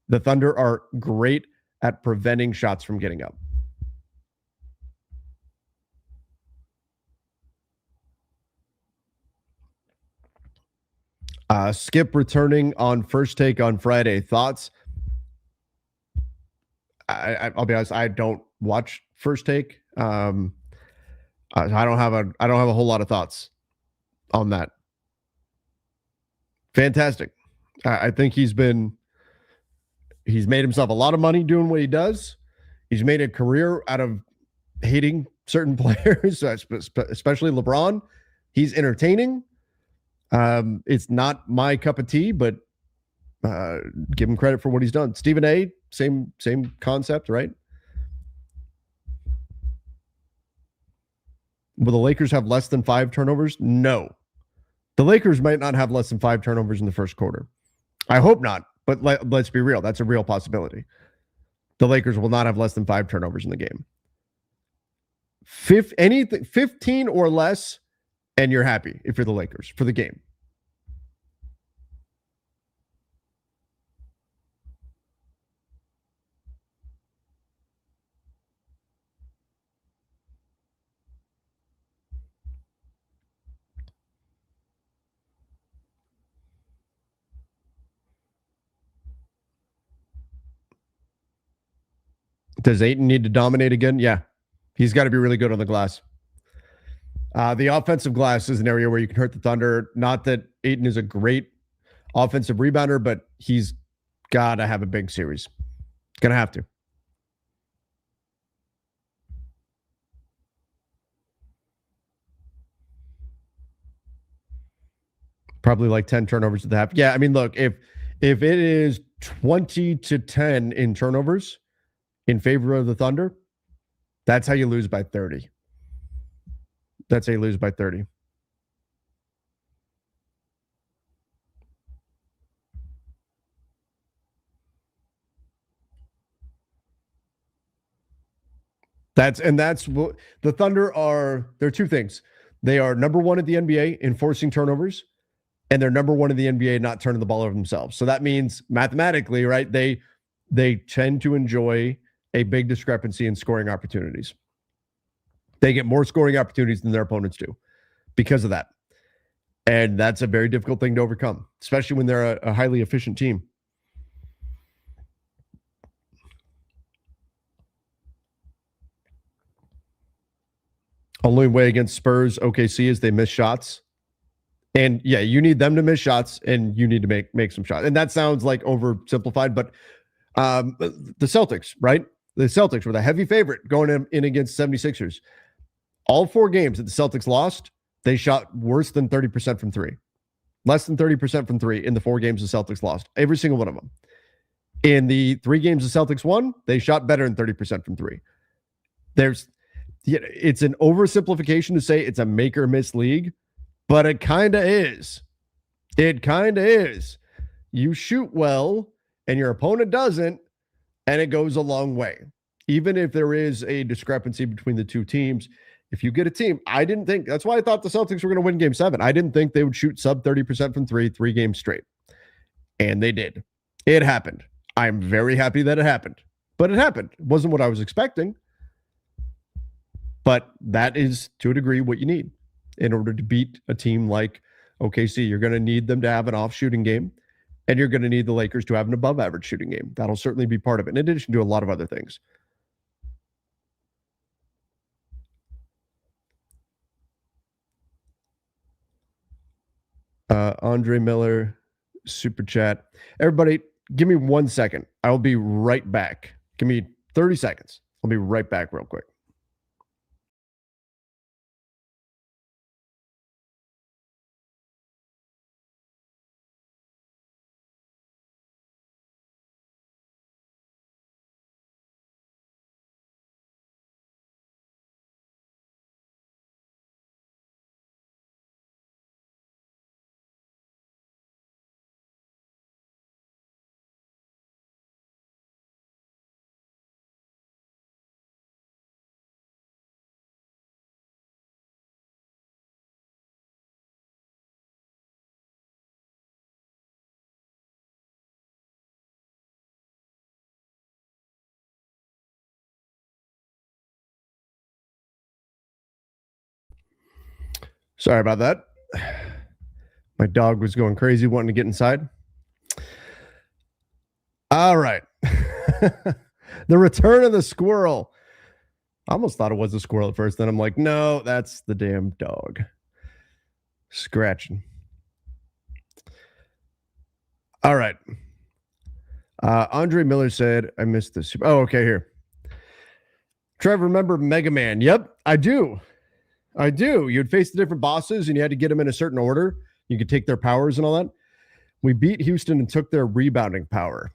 The Thunder are great at preventing shots from getting up. Skip returning on First Take on Friday. Thoughts? I'll be honest, I don't watch First Take. I don't have a whole lot of thoughts on that. Fantastic. I think he's made himself a lot of money doing what he does. He's made a career out of hating certain players, especially LeBron. He's entertaining. It's not my cup of tea, but give him credit for what he's done. Stephen A., same concept, right? Will the Lakers have less than 5 turnovers? No. The Lakers might not have less than 5 turnovers in the first quarter. I hope not, but let's be real. That's a real possibility. The Lakers will not have less than 5 turnovers in the game. 15 or less, and you're happy if you're the Lakers for the game. Does Ayton need to dominate again? Yeah. He's got to be really good on the glass. The offensive glass is an area where you can hurt the Thunder. Not that Ayton is a great offensive rebounder, but he's got to have a big series. Going to have to. Probably like 10 turnovers at the half. Yeah, I mean, look, if it is 20-10 in turnovers in favor of the Thunder, that's how you lose by 30. That's how you lose by 30. That's what the Thunder are. There are two things. They are number one at the NBA in forcing turnovers, and they're number one in the NBA not turning the ball over themselves. So that means mathematically, right? They tend to enjoy a big discrepancy in scoring opportunities. They get more scoring opportunities than their opponents do because of that. And that's a very difficult thing to overcome, especially when they're a highly efficient team. Only way against Spurs, OKC, is they miss shots. And yeah, you need them to miss shots, and you need to make some shots. And that sounds like oversimplified, but the Celtics, right? The Celtics were the heavy favorite going in against 76ers. All 4 games that the Celtics lost, they shot worse than 30% from 3. Less than 30% from 3 in the 4 games the Celtics lost. Every single one of them. In the 3 games the Celtics won, they shot better than 30% from 3. It's an oversimplification to say it's a make or miss league, but it kind of is. It kind of is. You shoot well and your opponent doesn't, and it goes a long way. Even if there is a discrepancy between the two teams, if you get a team, I didn't think, that's why I thought the Celtics were going to win game 7. I didn't think they would shoot sub 30% from 3 games straight. And they did. It happened. I'm very happy that it happened. But it happened. It wasn't what I was expecting. But that is, to a degree, what you need in order to beat a team like OKC. You're going to need them to have an off shooting game, and you're going to need the Lakers to have an above average shooting game. That'll certainly be part of it, in addition to a lot of other things. Andre Miller, super chat. Everybody, give me 1 second. I'll be right back. Give me 30 seconds. I'll be right back real quick. Sorry about that. My dog was going crazy wanting to get inside. All right. The return of the squirrel. I almost thought it was a squirrel at first. Then I'm like, no, that's the damn dog. Scratching. All right. Andre Miller said, I missed this. Oh, okay, here. Trevor, remember Mega Man? Yep, I do. You'd face the different bosses and you had to get them in a certain order. You could take their powers and all that. We beat Houston and took their rebounding power.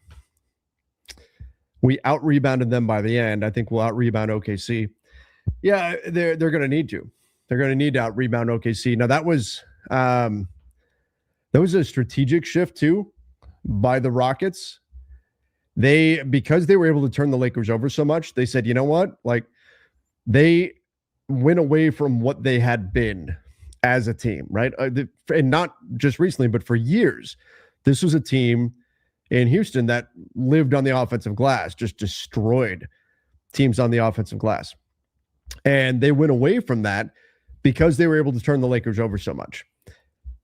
We out-rebounded them by the end. I think we'll out-rebound OKC. Yeah, they're going to need to. They're going to need to out-rebound OKC. Now, that was a strategic shift, too, by the Rockets. Because they were able to turn the Lakers over so much, they said, you know what? Like, they went away from what they had been as a team, right? And not just recently, but for years. This was a team in Houston that lived on the offensive glass, just destroyed teams on the offensive glass. And they went away from that because they were able to turn the Lakers over so much.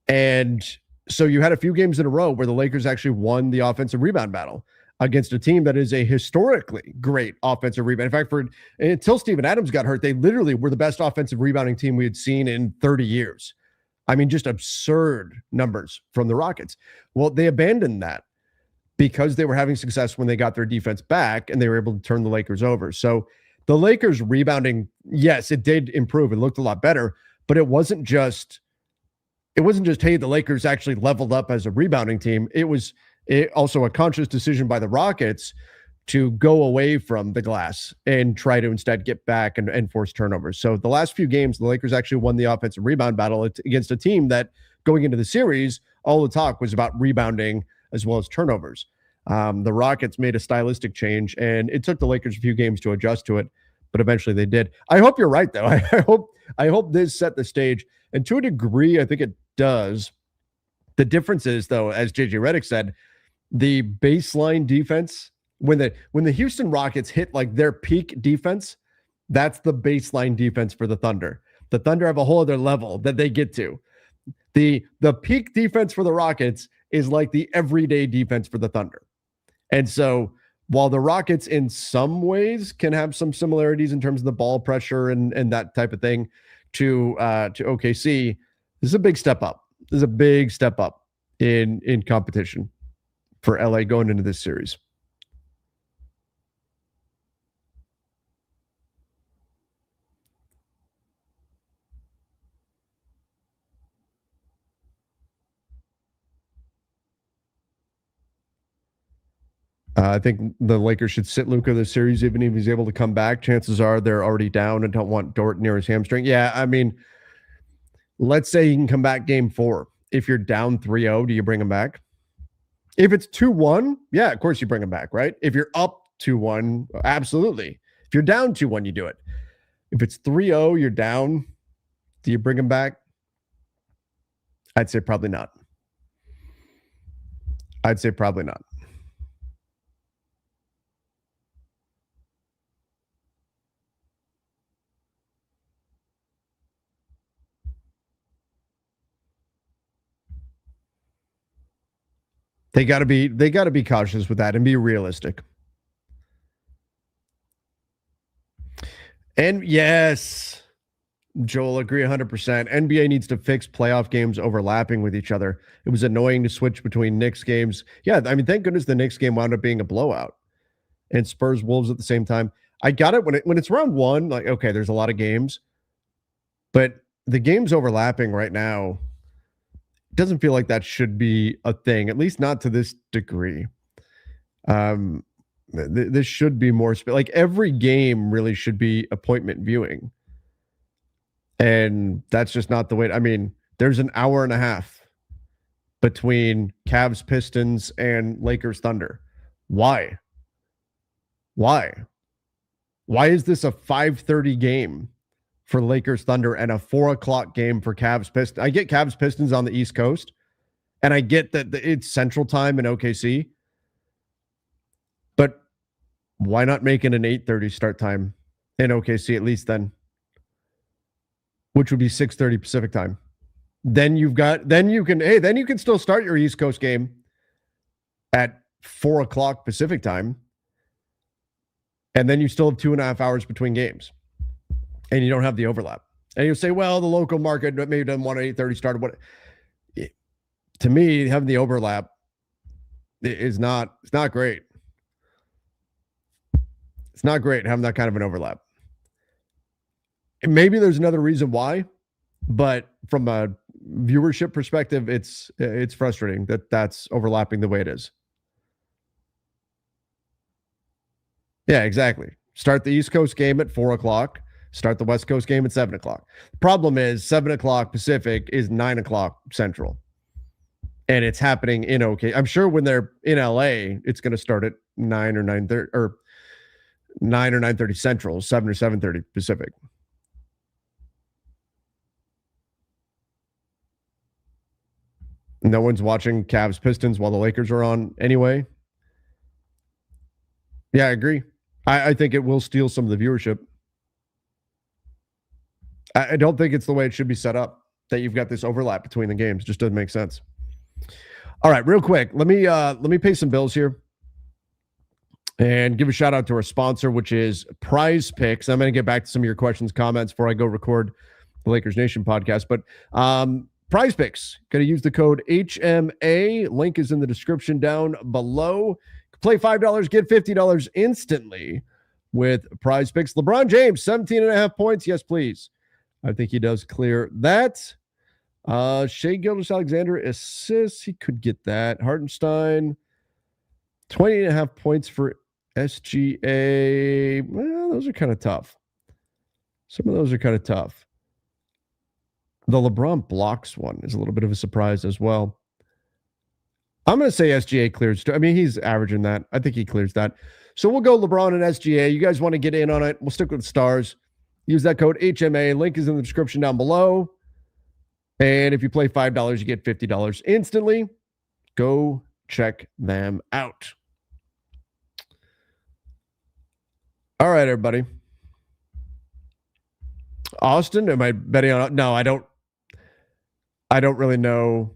And so you had a few games in a row where the Lakers actually won the offensive rebound battle against a team that is a historically great offensive rebound. In fact, until Steven Adams got hurt, they literally were the best offensive rebounding team we had seen in 30 years. I mean, just absurd numbers from the Rockets. Well, they abandoned that because they were having success when they got their defense back and they were able to turn the Lakers over. So the Lakers rebounding, yes, it did improve. It looked a lot better, but it wasn't just, hey, the Lakers actually leveled up as a rebounding team. It was also a conscious decision by the Rockets to go away from the glass and try to instead get back and force turnovers. So the last few games, the Lakers actually won the offensive rebound battle against a team that going into the series, all the talk was about rebounding as well as turnovers. The Rockets made a stylistic change, and it took the Lakers a few games to adjust to it, but eventually they did. I hope you're right, though. I hope this set the stage, and to a degree, I think it does. The difference is, though, as JJ Redick said, the baseline defense, when the Houston Rockets hit like their peak defense, that's the baseline defense for the Thunder. The Thunder have a whole other level that they get to. The peak defense for the Rockets is like the everyday defense for the Thunder. And so while the Rockets in some ways can have some similarities in terms of the ball pressure and that type of thing to OKC, this is a big step up. This is a big step up in competition for LA going into this series. I think the Lakers should sit Luka this series, even if he's able to come back. Chances are they're already down and don't want Dort near his hamstring. Yeah, I mean, Let's say he can come back game 4. If you're down 3-0, do you bring him back? If it's 2-1, yeah, of course you bring him back, right? If you're up 2-1, absolutely. If you're down 2-1, you do it. If it's 3-0, you're down, do you bring him back? I'd say probably not. I'd say probably not. They got to be cautious with that and be realistic. And yes, Joel, agree 100%. NBA needs to fix playoff games overlapping with each other. It was annoying to switch between Knicks games. Yeah, I mean, thank goodness the Knicks game wound up being a blowout. And Spurs Wolves at the same time. I got it when it's round 1, like, okay, there's a lot of games. But the games overlapping right now, it doesn't feel like that should be a thing, at least not to this degree. This should be more like every game really should be appointment viewing. And that's just not the way. I mean, there's an hour and a half between Cavs Pistons and Lakers Thunder. Why? Why is this a 5:30 game for Lakers Thunder and a 4:00 game for Cavs Pistons? I get Cavs Pistons on the East Coast, and I get that it's Central Time in OKC. But why not make it an 8:30 start time in OKC at least then? Which would be 6:30 Pacific time. Then you can still start your East Coast game at 4:00 Pacific time. And then you still have 2.5 hours between games. And you don't have the overlap. And you'll say, well, the local market maybe doesn't want an 8:30 start. To me, having the overlap is not great. It's not great having that kind of an overlap. And maybe there's another reason why, but from a viewership perspective, it's frustrating that that's overlapping the way it is. Yeah, exactly. Start the East Coast game at 4:00. Start the West Coast game at 7:00. The problem is 7:00 Pacific is 9:00 Central. And it's happening in OK. I'm sure when they're in LA, it's going to start at 9 or 9:30 or 9 or 9:30 Central, 7 or 7:30 Pacific. No one's watching Cavs Pistons while the Lakers are on anyway. Yeah, I agree. I think it will steal some of the viewership. I don't think it's the way it should be set up, that you've got this overlap between the games. Just doesn't make sense. All right, real quick. Let me pay some bills here and give a shout out to our sponsor, which is Prize Picks. I'm going to get back to some of your questions, comments before I go record the Lakers Nation podcast. But Prize Picks, going to use the code HMA. Link is in the description down below. Play $5, get $50 instantly with Prize Picks. LeBron James, 17.5 points. Yes, please. I think he does clear that. Shea Gilgeous-Alexander assists. He could get that. Hartenstein, 20.5 points for SGA. Well, those are kind of tough. Some of those are kind of tough. The LeBron blocks one is a little bit of a surprise as well. I'm going to say SGA clears. I mean, he's averaging that. I think he clears that. So we'll go LeBron and SGA. You guys want to get in on it? We'll stick with the stars. Use that code HMA. Link is in the description down below. And if you play $5, you get $50 instantly. Go check them out. All right, everybody. Austin, am I betting on? No, I don't really know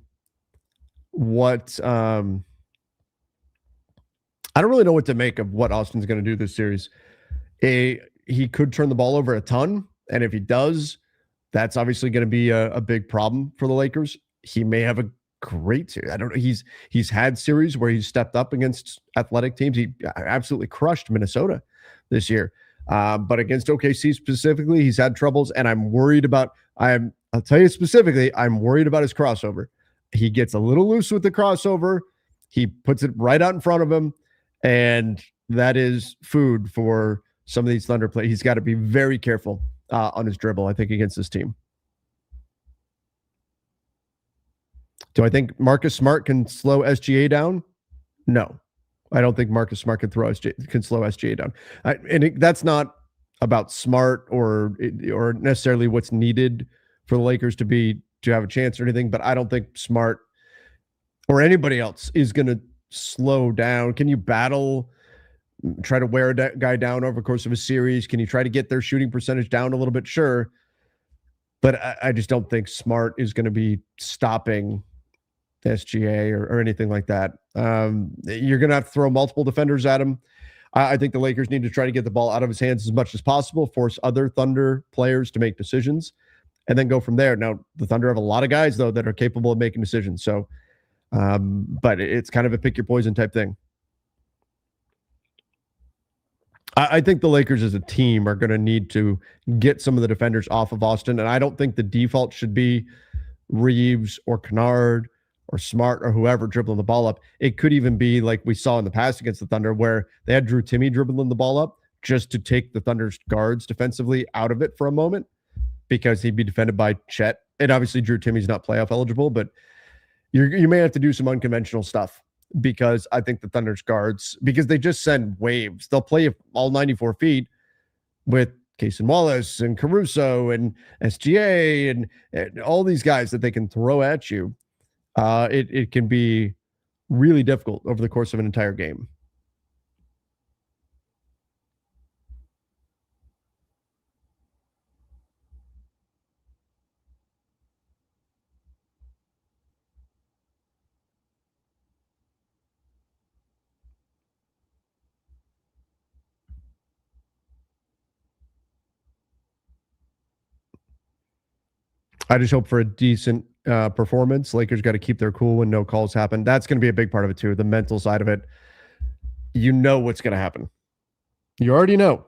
what I don't really know what to make of what Austin's going to do this series. He could turn the ball over a ton, and if he does, that's obviously going to be a big problem for the Lakers. He may have a great series. I don't know. He's had series where he's stepped up against athletic teams. He absolutely crushed Minnesota this year. But against OKC specifically, he's had troubles, and I'm worried about I'll tell you specifically, I'm worried about his crossover. He gets a little loose with the crossover. He puts it right out in front of him, and that is food for some of these Thunder players. He's got to be very careful on his dribble, I think, against this team. Do I think Marcus Smart can slow SGA down? No. I don't think Marcus Smart can slow SGA down. That's not about Smart or necessarily what's needed for the Lakers to have a chance or anything, but I don't think Smart or anybody else is going to slow down. Can you try to wear a guy down over the course of a series? Can you try to get their shooting percentage down a little bit? Sure. But I just don't think Smart is going to be stopping SGA or anything like that. You're going to have to throw multiple defenders at him. I think the Lakers need to try to get the ball out of his hands as much as possible, force other Thunder players to make decisions, and then go from there. Now, the Thunder have a lot of guys, though, that are capable of making decisions. So, but it's kind of a pick your poison type thing. I think the Lakers as a team are going to need to get some of the defenders off of Austin, and I don't think the default should be Reeves or Kennard or Smart or whoever dribbling the ball up. It could even be like we saw in the past against the Thunder where they had Drew Timme dribbling the ball up just to take the Thunder's guards defensively out of it for a moment because he'd be defended by Chet. And obviously Drew Timme's not playoff eligible, but you may have to do some unconventional stuff because I think the Thunder's guards, because they just send waves. They'll play all 94 feet with Cason Wallace and Caruso and SGA and all these guys that they can throw at you. It can be really difficult over the course of an entire game. I just hope for a decent performance. Lakers got to keep their cool when no calls happen. That's going to be a big part of it too. The mental side of it. You know what's going to happen. You already know.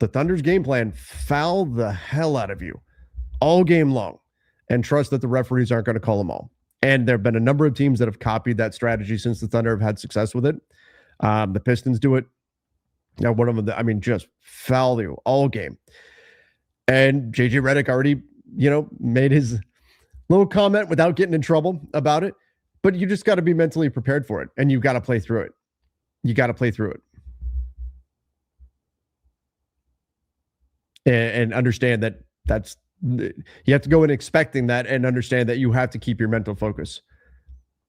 The Thunder's game plan, foul the hell out of you all game long and trust that the referees aren't going to call them all. And there have been a number of teams that have copied that strategy since the Thunder have had success with it. The Pistons do it. Now, one of them, just foul you all game. And JJ Redick already, made his little comment without getting in trouble about it. But you just got to be mentally prepared for it. And you've got to play through it. You got to play through it. And understand that you have to go in expecting that and understand that you have to keep your mental focus.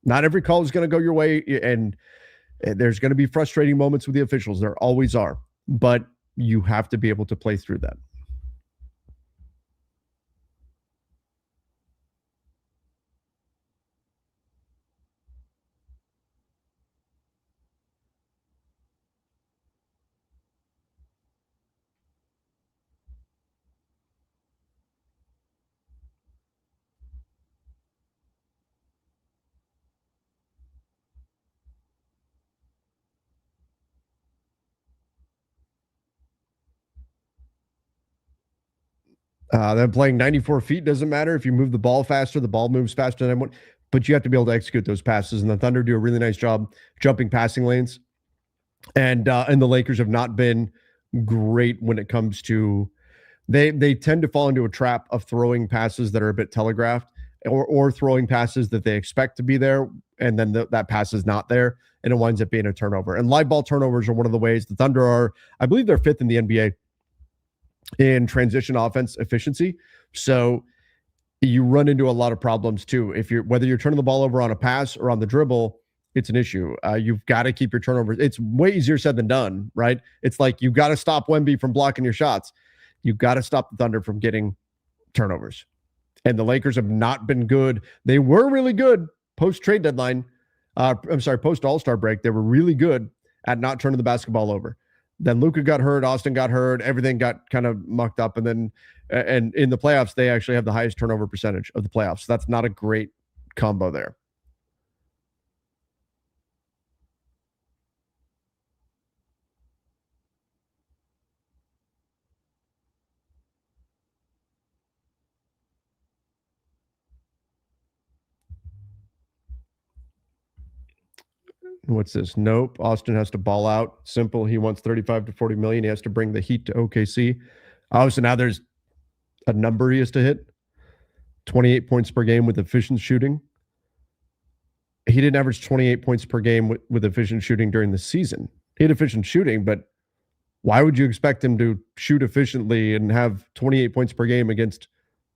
Not every call is going to go your way, and there's going to be frustrating moments with the officials. There always are, but you have to be able to play through that. Then playing 94 feet doesn't matter. If you move the ball faster, the ball moves faster than everyone. But you have to be able to execute those passes. And the Thunder do a really nice job jumping passing lanes. And the Lakers have not been great when it comes to they tend to fall into a trap of throwing passes that are a bit telegraphed or throwing passes that they expect to be there. And then that pass is not there. And it winds up being a turnover. And live ball turnovers are one of the ways the Thunder are, I believe they're fifth in the NBA in transition offense efficiency. So you run into a lot of problems too. Whether you're turning the ball over on a pass or on the dribble, it's an issue. You've got to keep your turnovers. It's way easier said than done, right? It's like you've got to stop Wemby from blocking your shots. You've got to stop the Thunder from getting turnovers. And the Lakers have not been good. They were really good post-trade deadline. Post All-Star break. They were really good at not turning the basketball over. Then Luka got hurt, Austin got hurt, everything got kind of mucked up. And then and in the playoffs, they actually have the highest turnover percentage of the playoffs. So that's not a great combo there. What's this? Nope. Austin has to ball out. Simple. He wants 35 to 40 million. He has to bring the Heat to OKC. So now there's a number he has to hit. 28 points per game with efficient shooting. he didn't average 28 points per game with efficient shooting during the season. He had efficient shooting, but why would you expect him to shoot efficiently and have 28 points per game against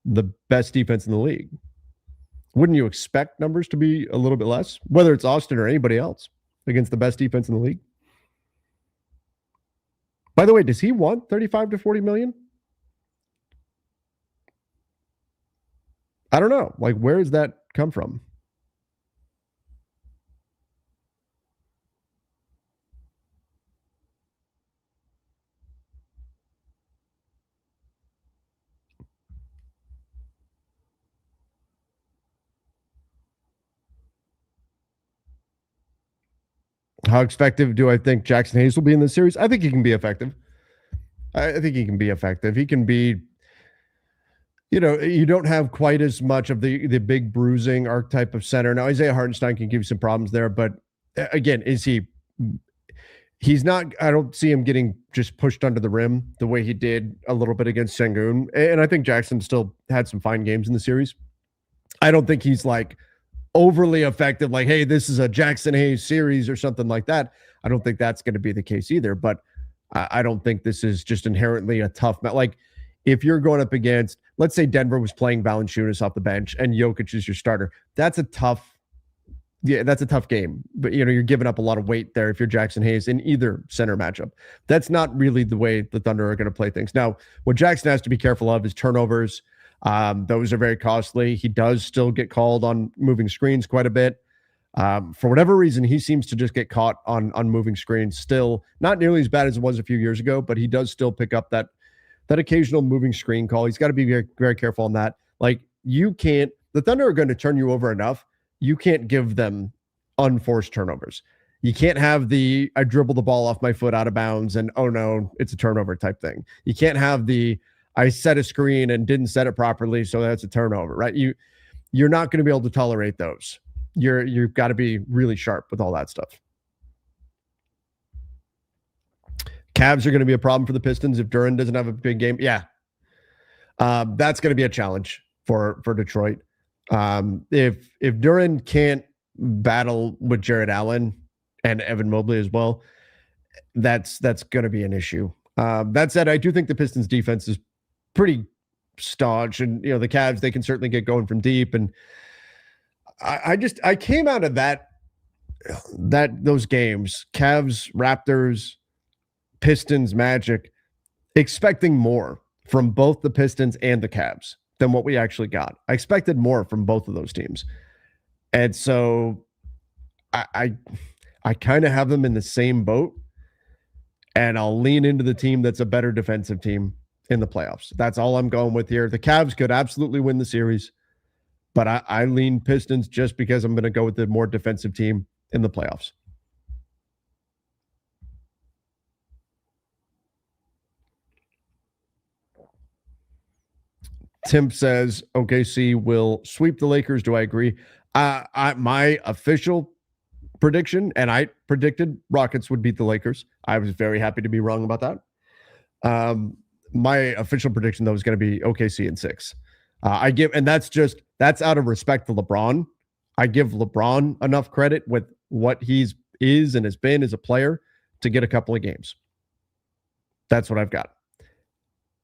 the best defense in the league? Wouldn't you expect numbers to be a little bit less, whether it's Austin or anybody else, against the best defense in the league? By the way, does he want 35 to 40 million? I don't know. Like, where does that come from? How effective do I think Jackson Hayes will be in this series? I think he can be effective. He can be, you don't have quite as much of the big bruising archetype of center. Now, Isaiah Hartenstein can give you some problems there, but again, he's not, I don't see him getting just pushed under the rim the way he did a little bit against Sengun. And I think Jackson still had some fine games in the series. I don't think he's like overly effective, like, hey, this is a Jackson Hayes series or something like that. I don't think that's going to be the case either, but I don't think this is just inherently a tough match. Like, if you're going up against, let's say Denver was playing Valanciunas off the bench and Jokic is your starter, that's a tough game. But, you're giving up a lot of weight there if you're Jackson Hayes in either center matchup. That's not really the way the Thunder are going to play things. Now, what Jackson has to be careful of is turnovers. Those are very costly. He does still get called on moving screens quite a bit. For whatever reason, he seems to just get caught on moving screens. Still not nearly as bad as it was a few years ago, but he does still pick up that occasional moving screen call. He's got to be very, very careful on that. Like, the Thunder are going to turn you over enough. You can't give them unforced turnovers. You can't have I dribble the ball off my foot out of bounds and, oh no, it's a turnover type thing. You can't have I set a screen and didn't set it properly, so that's a turnover, right? You're not going to be able to tolerate those. You've got to be really sharp with all that stuff. Cavs are going to be a problem for the Pistons if Duren doesn't have a big game. Yeah. That's going to be a challenge for Detroit. If Duren can't battle with Jared Allen and Evan Mobley as well, that's going to be an issue. That said, I do think the Pistons defense is pretty staunch, and the Cavs, they can certainly get going from deep. And I came out of those games, Cavs, Raptors, Pistons, Magic, expecting more from both the Pistons and the Cavs than what we actually got. I expected more from both of those teams. And so I kind of have them in the same boat, and I'll lean into the team that's a better defensive team in the playoffs. That's all I'm going with here. The Cavs could absolutely win the series, but I lean Pistons just because I'm going to go with the more defensive team in the playoffs. Tim says OKC will sweep the Lakers. Do I agree? My official prediction, and I predicted Rockets would beat the Lakers. I was very happy to be wrong about that. My official prediction, though, is going to be OKC in 6. That's out of respect to LeBron. I give LeBron enough credit with what is and has been as a player to get a couple of games. That's what I've got.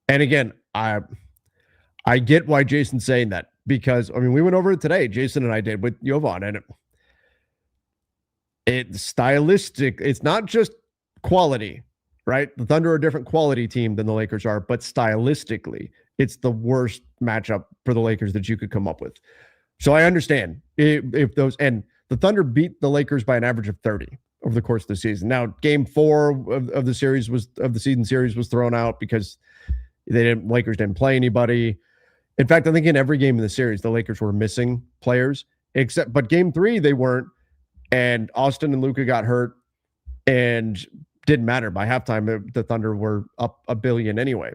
And again, I get why Jason's saying that, because we went over it today. Jason and I did with Jovan, and it's stylistic. It's not just quality, right? The Thunder are a different quality team than the Lakers are, but stylistically, it's the worst matchup for the Lakers that you could come up with. So I understand if those, and the Thunder beat the Lakers by an average of 30 over the course of the season. Now, game 4 of the season series was thrown out because Lakers didn't play anybody. In fact, I think in every game in the series, the Lakers were missing players, but game 3, they weren't. And Austin and Luka got hurt, and didn't matter. By halftime, the Thunder were up $1 billion anyway.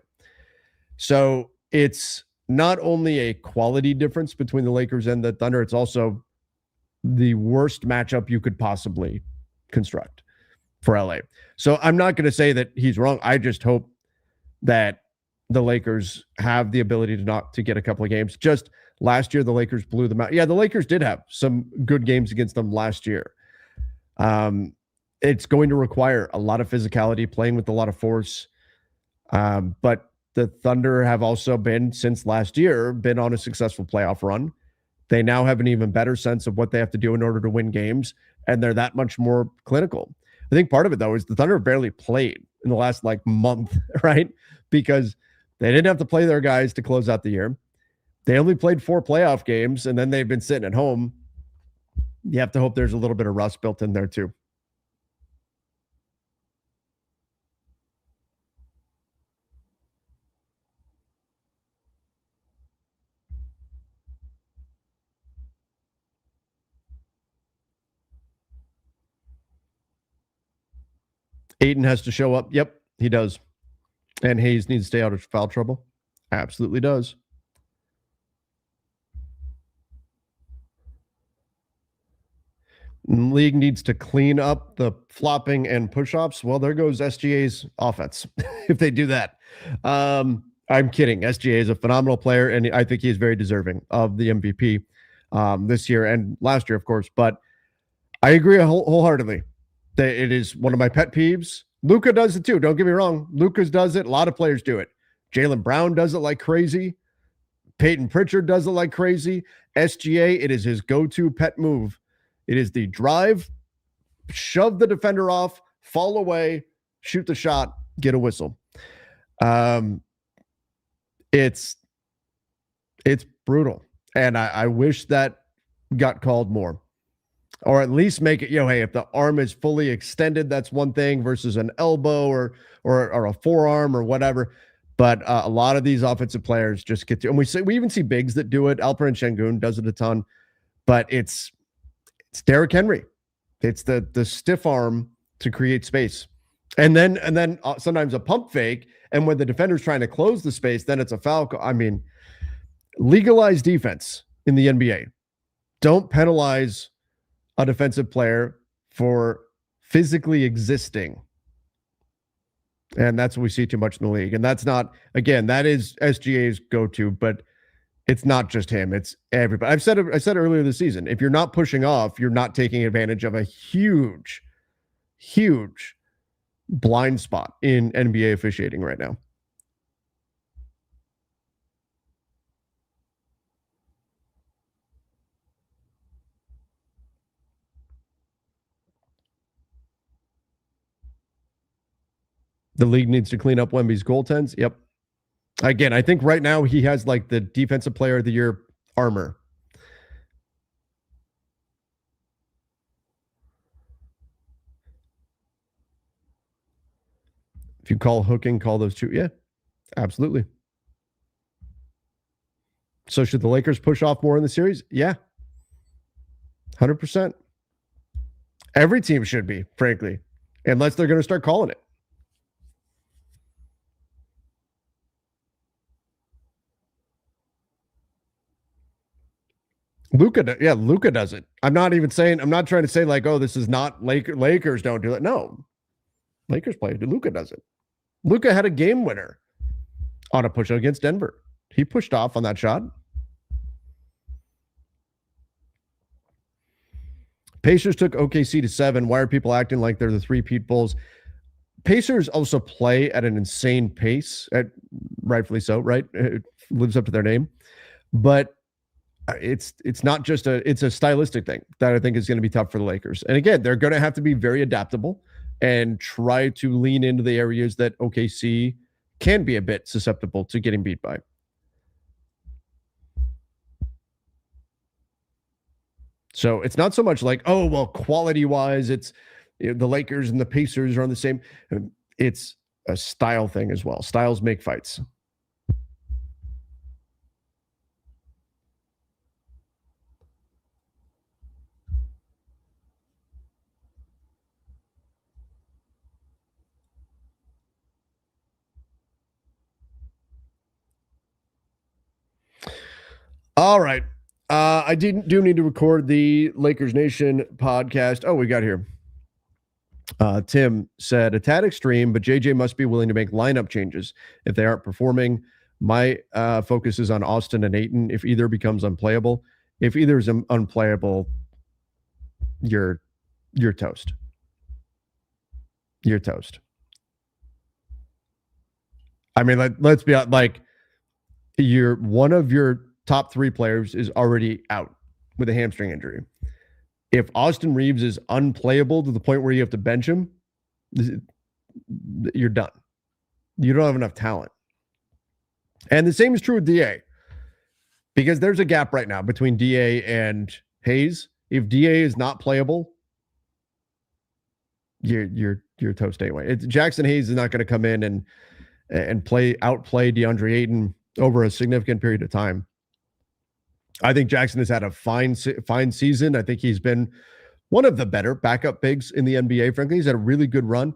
So it's not only a quality difference between the Lakers and the Thunder, it's also the worst matchup you could possibly construct for LA. So I'm not going to say that he's wrong. I just hope that the Lakers have the ability to get a couple of games. Just last year, the Lakers blew them out. Yeah, the Lakers did have some good games against them last year. It's going to require a lot of physicality, playing with a lot of force. But the Thunder have also been, since last year, been on a successful playoff run. They now have an even better sense of what they have to do in order to win games, and they're that much more clinical. I think part of it, though, is the Thunder barely played in the last month, right? Because they didn't have to play their guys to close out the year. They only played 4 playoff games, and then they've been sitting at home. You have to hope there's a little bit of rust built in there, too. Ayton has to show up. Yep, he does. And Hayes needs to stay out of foul trouble. Absolutely does. League needs to clean up the flopping and push-ups. Well, there goes SGA's offense if they do that. I'm kidding. SGA is a phenomenal player, and I think he is very deserving of the MVP this year and last year, of course. But I agree wholeheartedly that it is one of my pet peeves. Luka does it too. Don't get me wrong. Luka does it. A lot of players do it. Jaylen Brown does it like crazy. Peyton Pritchard does it like crazy. SGA, it is his go-to pet move. It is the drive, shove the defender off, fall away, shoot the shot, get a whistle. It's brutal. And I wish that got called more. Or at least make it, hey, if the arm is fully extended, that's one thing versus an elbow or a forearm or whatever. But a lot of these offensive players just get to, and we even see bigs that do it. Alperen Şengün does it a ton, but it's Derrick Henry. It's the stiff arm to create space, and then sometimes a pump fake. And when the defender's trying to close the space, then it's a foul. I mean, legalize defense in the NBA. Don't penalize a defensive player for physically existing. And that's what we see too much in the league. And that's not, again, that is SGA's go-to, but it's not just him. It's everybody. I said earlier this season, if you're not pushing off, you're not taking advantage of a huge, huge blind spot in NBA officiating right now. The league needs to clean up Wemby's goaltends. Yep. Again, I think right now he has like the defensive player of the year armor. If you call hooking, call those two. Yeah, absolutely. So should the Lakers push off more in the series? Yeah. 100%. Every team should be, frankly, unless they're going to start calling it. Luka does it. I'm not trying to say like, oh, this is not Lakers don't do it. No, Lakers play. Luka does it. Luka had a game winner on a push against Denver. He pushed off on that shot. Pacers took OKC to 7. Why are people acting like they're the 3-peat Bulls? Pacers also play at an insane pace, rightfully so, right? It lives up to their name. But it's not just it's a stylistic thing that I think is going to be tough for the Lakers. And again, they're going to have to be very adaptable and try to lean into the areas that OKC can be a bit susceptible to getting beat by. So it's not so much like, oh, well, quality-wise, it's the Lakers and the Pacers are on the same. It's a style thing as well. Styles make fights. All right. I do need to record the Lakers Nation podcast. Oh, we got here. Tim said, a tad extreme, but JJ must be willing to make lineup changes if they aren't performing. My focus is on Austin and Ayton. If either becomes unplayable, if either is unplayable, you're toast. You're toast. I mean, let's be like, one of your top 3 players is already out with a hamstring injury. If Austin Reeves is unplayable to the point where you have to bench him, you're done. You don't have enough talent. And the same is true with DA, because there's a gap right now between DA and Hayes. If DA is not playable, you're toast anyway. Jackson Hayes is not going to come in and outplay DeAndre Ayton over a significant period of time. I think Jackson has had a fine season. I think he's been one of the better backup bigs in the NBA. Frankly, he's had a really good run.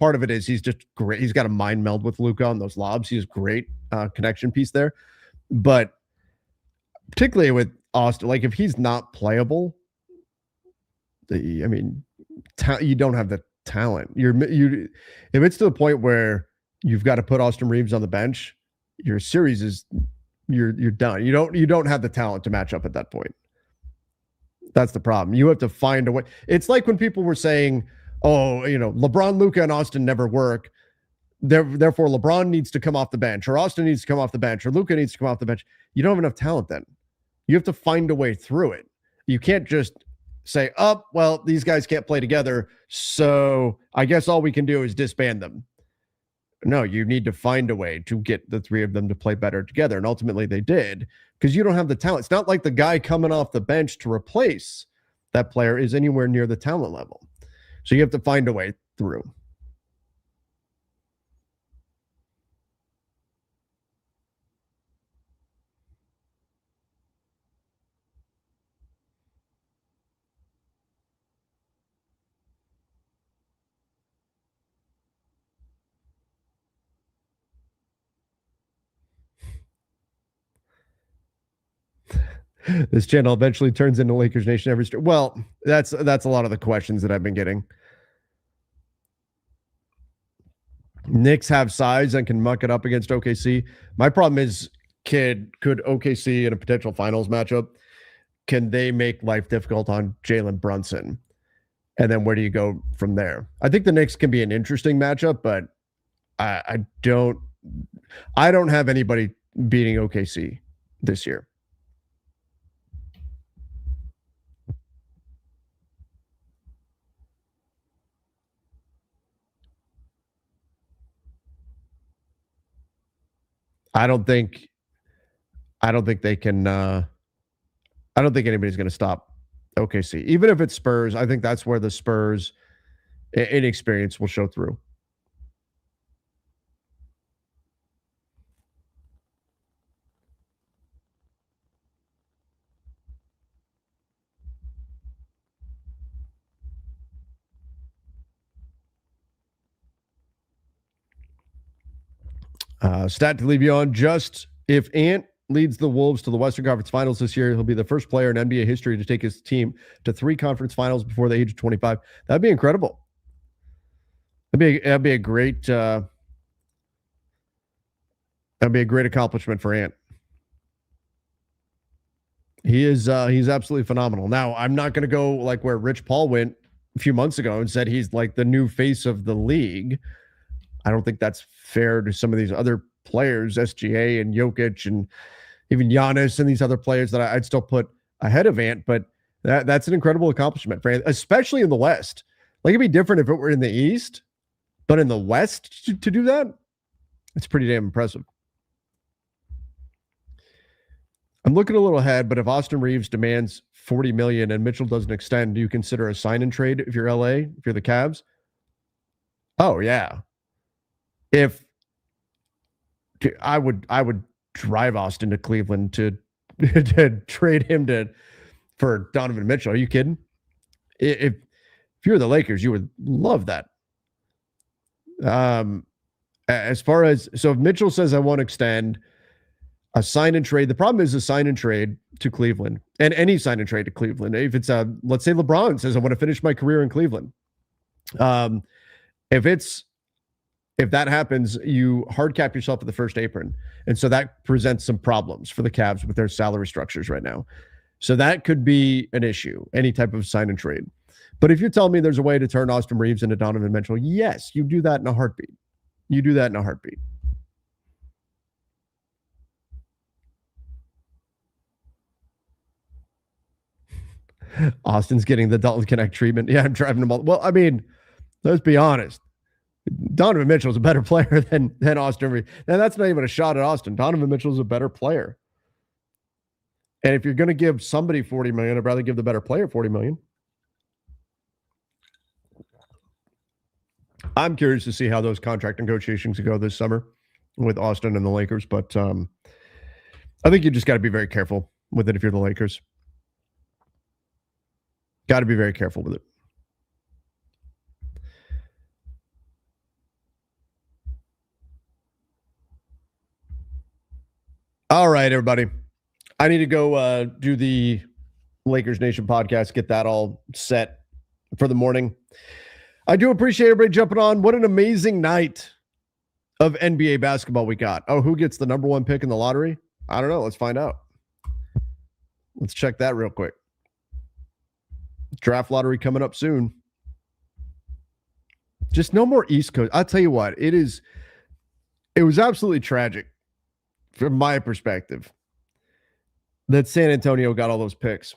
Part of it is he's just great. He's got a mind meld with Luka on those lobs. He's a great connection piece there. But particularly with Austin, like if he's not playable, I mean, you don't have the talent. If it's to the point where you've got to put Austin Reeves on the bench, your series is you're done. You don't have the talent to match up at that point. That's the problem. You have to find a way. It's like when people were saying, "Oh, LeBron, Luka, and Austin never work. Therefore, LeBron needs to come off the bench, or Austin needs to come off the bench, or Luka needs to come off the bench." You don't have enough talent then. You have to find a way through it. You can't just say, "Oh, well, these guys can't play together, so I guess all we can do is disband them." No, you need to find a way to get the 3 of them to play better together. And ultimately they did, because you don't have the talent. It's not like the guy coming off the bench to replace that player is anywhere near the talent level. So you have to find a way through. This channel eventually turns into Lakers Nation every stream. Well, that's a lot of the questions that I've been getting. Knicks have size and can muck it up against OKC. My problem is, could OKC in a potential finals matchup, can they make life difficult on Jalen Brunson? And then where do you go from there? I think the Knicks can be an interesting matchup, but I don't have anybody beating OKC this year. I don't think they can. I don't think anybody's going to stop OKC, even if it's Spurs. I think that's where the Spurs inexperience will show through. Stat to leave you on: just if Ant leads the Wolves to the Western Conference Finals this year, he'll be the first player in NBA history to take his team to 3 conference finals before the age of 25. That'd be incredible. That'd be a great accomplishment for Ant. He's absolutely phenomenal. Now, I'm not going to go like where Rich Paul went a few months ago and said he's like the new face of the league. I don't think that's fair to some of these other players, SGA and Jokic and even Giannis and these other players that I'd still put ahead of Ant. But that's an incredible accomplishment for Ant, especially in the West. Like, it'd be different if it were in the East, but in the West to do that, it's pretty damn impressive. I'm looking a little ahead, but if Austin Reeves demands $40 million and Mitchell doesn't extend, do you consider a sign and trade if you're LA, if you're the Cavs? Oh yeah. If I would drive Austin to Cleveland to trade him for Donovan Mitchell. Are you kidding? If you're the Lakers, you would love that. As far as, so if Mitchell says I won't extend, a sign and trade, the problem is a sign and trade to Cleveland, and any sign and trade to Cleveland. If it's let's say LeBron says I want to finish my career in Cleveland, If that happens, you hard cap yourself at the first apron. And so that presents some problems for the Cavs with their salary structures right now. So that could be an issue, any type of sign and trade. But if you're telling me there's a way to turn Austin Reeves into Donovan Mitchell, yes, you do that in a heartbeat. You do that in a heartbeat. Austin's getting the Dalton Connect treatment. Yeah, I'm driving him all. Well, I mean, let's be honest. Donovan Mitchell is a better player than Austin Reeves. And that's not even a shot at Austin. Donovan Mitchell is a better player. And if you're going to give somebody $40 million, I'd rather give the better player $40 million. I'm curious to see how those contract negotiations go this summer with Austin and the Lakers. But I think you just got to be very careful with it if you're the Lakers. Got to be very careful with it. All right, everybody. I need to go do the Lakers Nation podcast, get that all set for the morning. I do appreciate everybody jumping on. What an amazing night of NBA basketball we got. Oh, who gets the number one pick in the lottery? I don't know. Let's find out. Let's check that real quick. Draft lottery coming up soon. Just no more East Coast. I'll tell you what, it was absolutely tragic from my perspective that San Antonio got all those picks.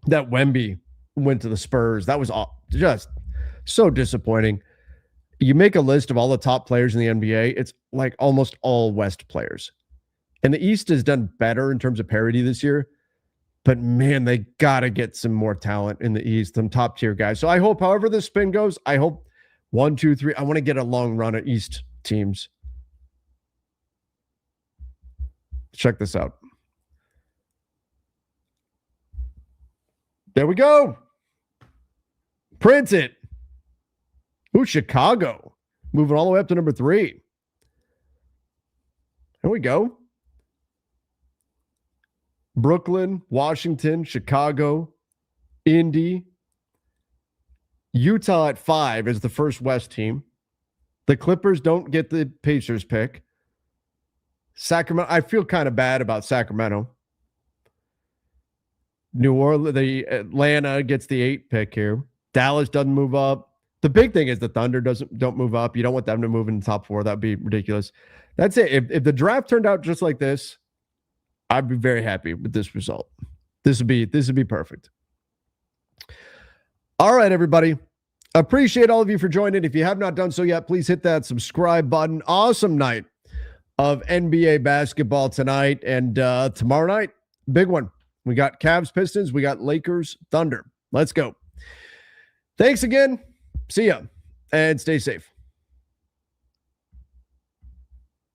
That Wemby went to the Spurs. That was just so disappointing. You make a list of all the top players in the NBA, it's like almost all West players. And the East has done better in terms of parity this year. But man, they got to get some more talent in the East, some top tier guys. So I hope, however this spin goes, I hope 1, 2, 3. I want to get a long run of East teams. Check this out. There we go. Print it. Ooh, Chicago. Moving all the way up to number 3. There we go. Brooklyn, Washington, Chicago, Indy, Utah at 5 is the first West team. The Clippers don't get the Pacers pick. Sacramento, I feel kind of bad about Sacramento. New Orleans, the Atlanta gets the 8 pick here. Dallas doesn't move up. The big thing is the Thunder don't move up. You don't want them to move in the top 4. That'd be ridiculous. That's it. If the draft turned out just like this, I'd be very happy with this result. This would be perfect. All right, everybody. Appreciate all of you for joining. If you have not done so yet, please hit that subscribe button. Awesome night of NBA basketball tonight and tomorrow night. Big one. We got Cavs, Pistons. We got Lakers, Thunder. Let's go. Thanks again. See ya and stay safe.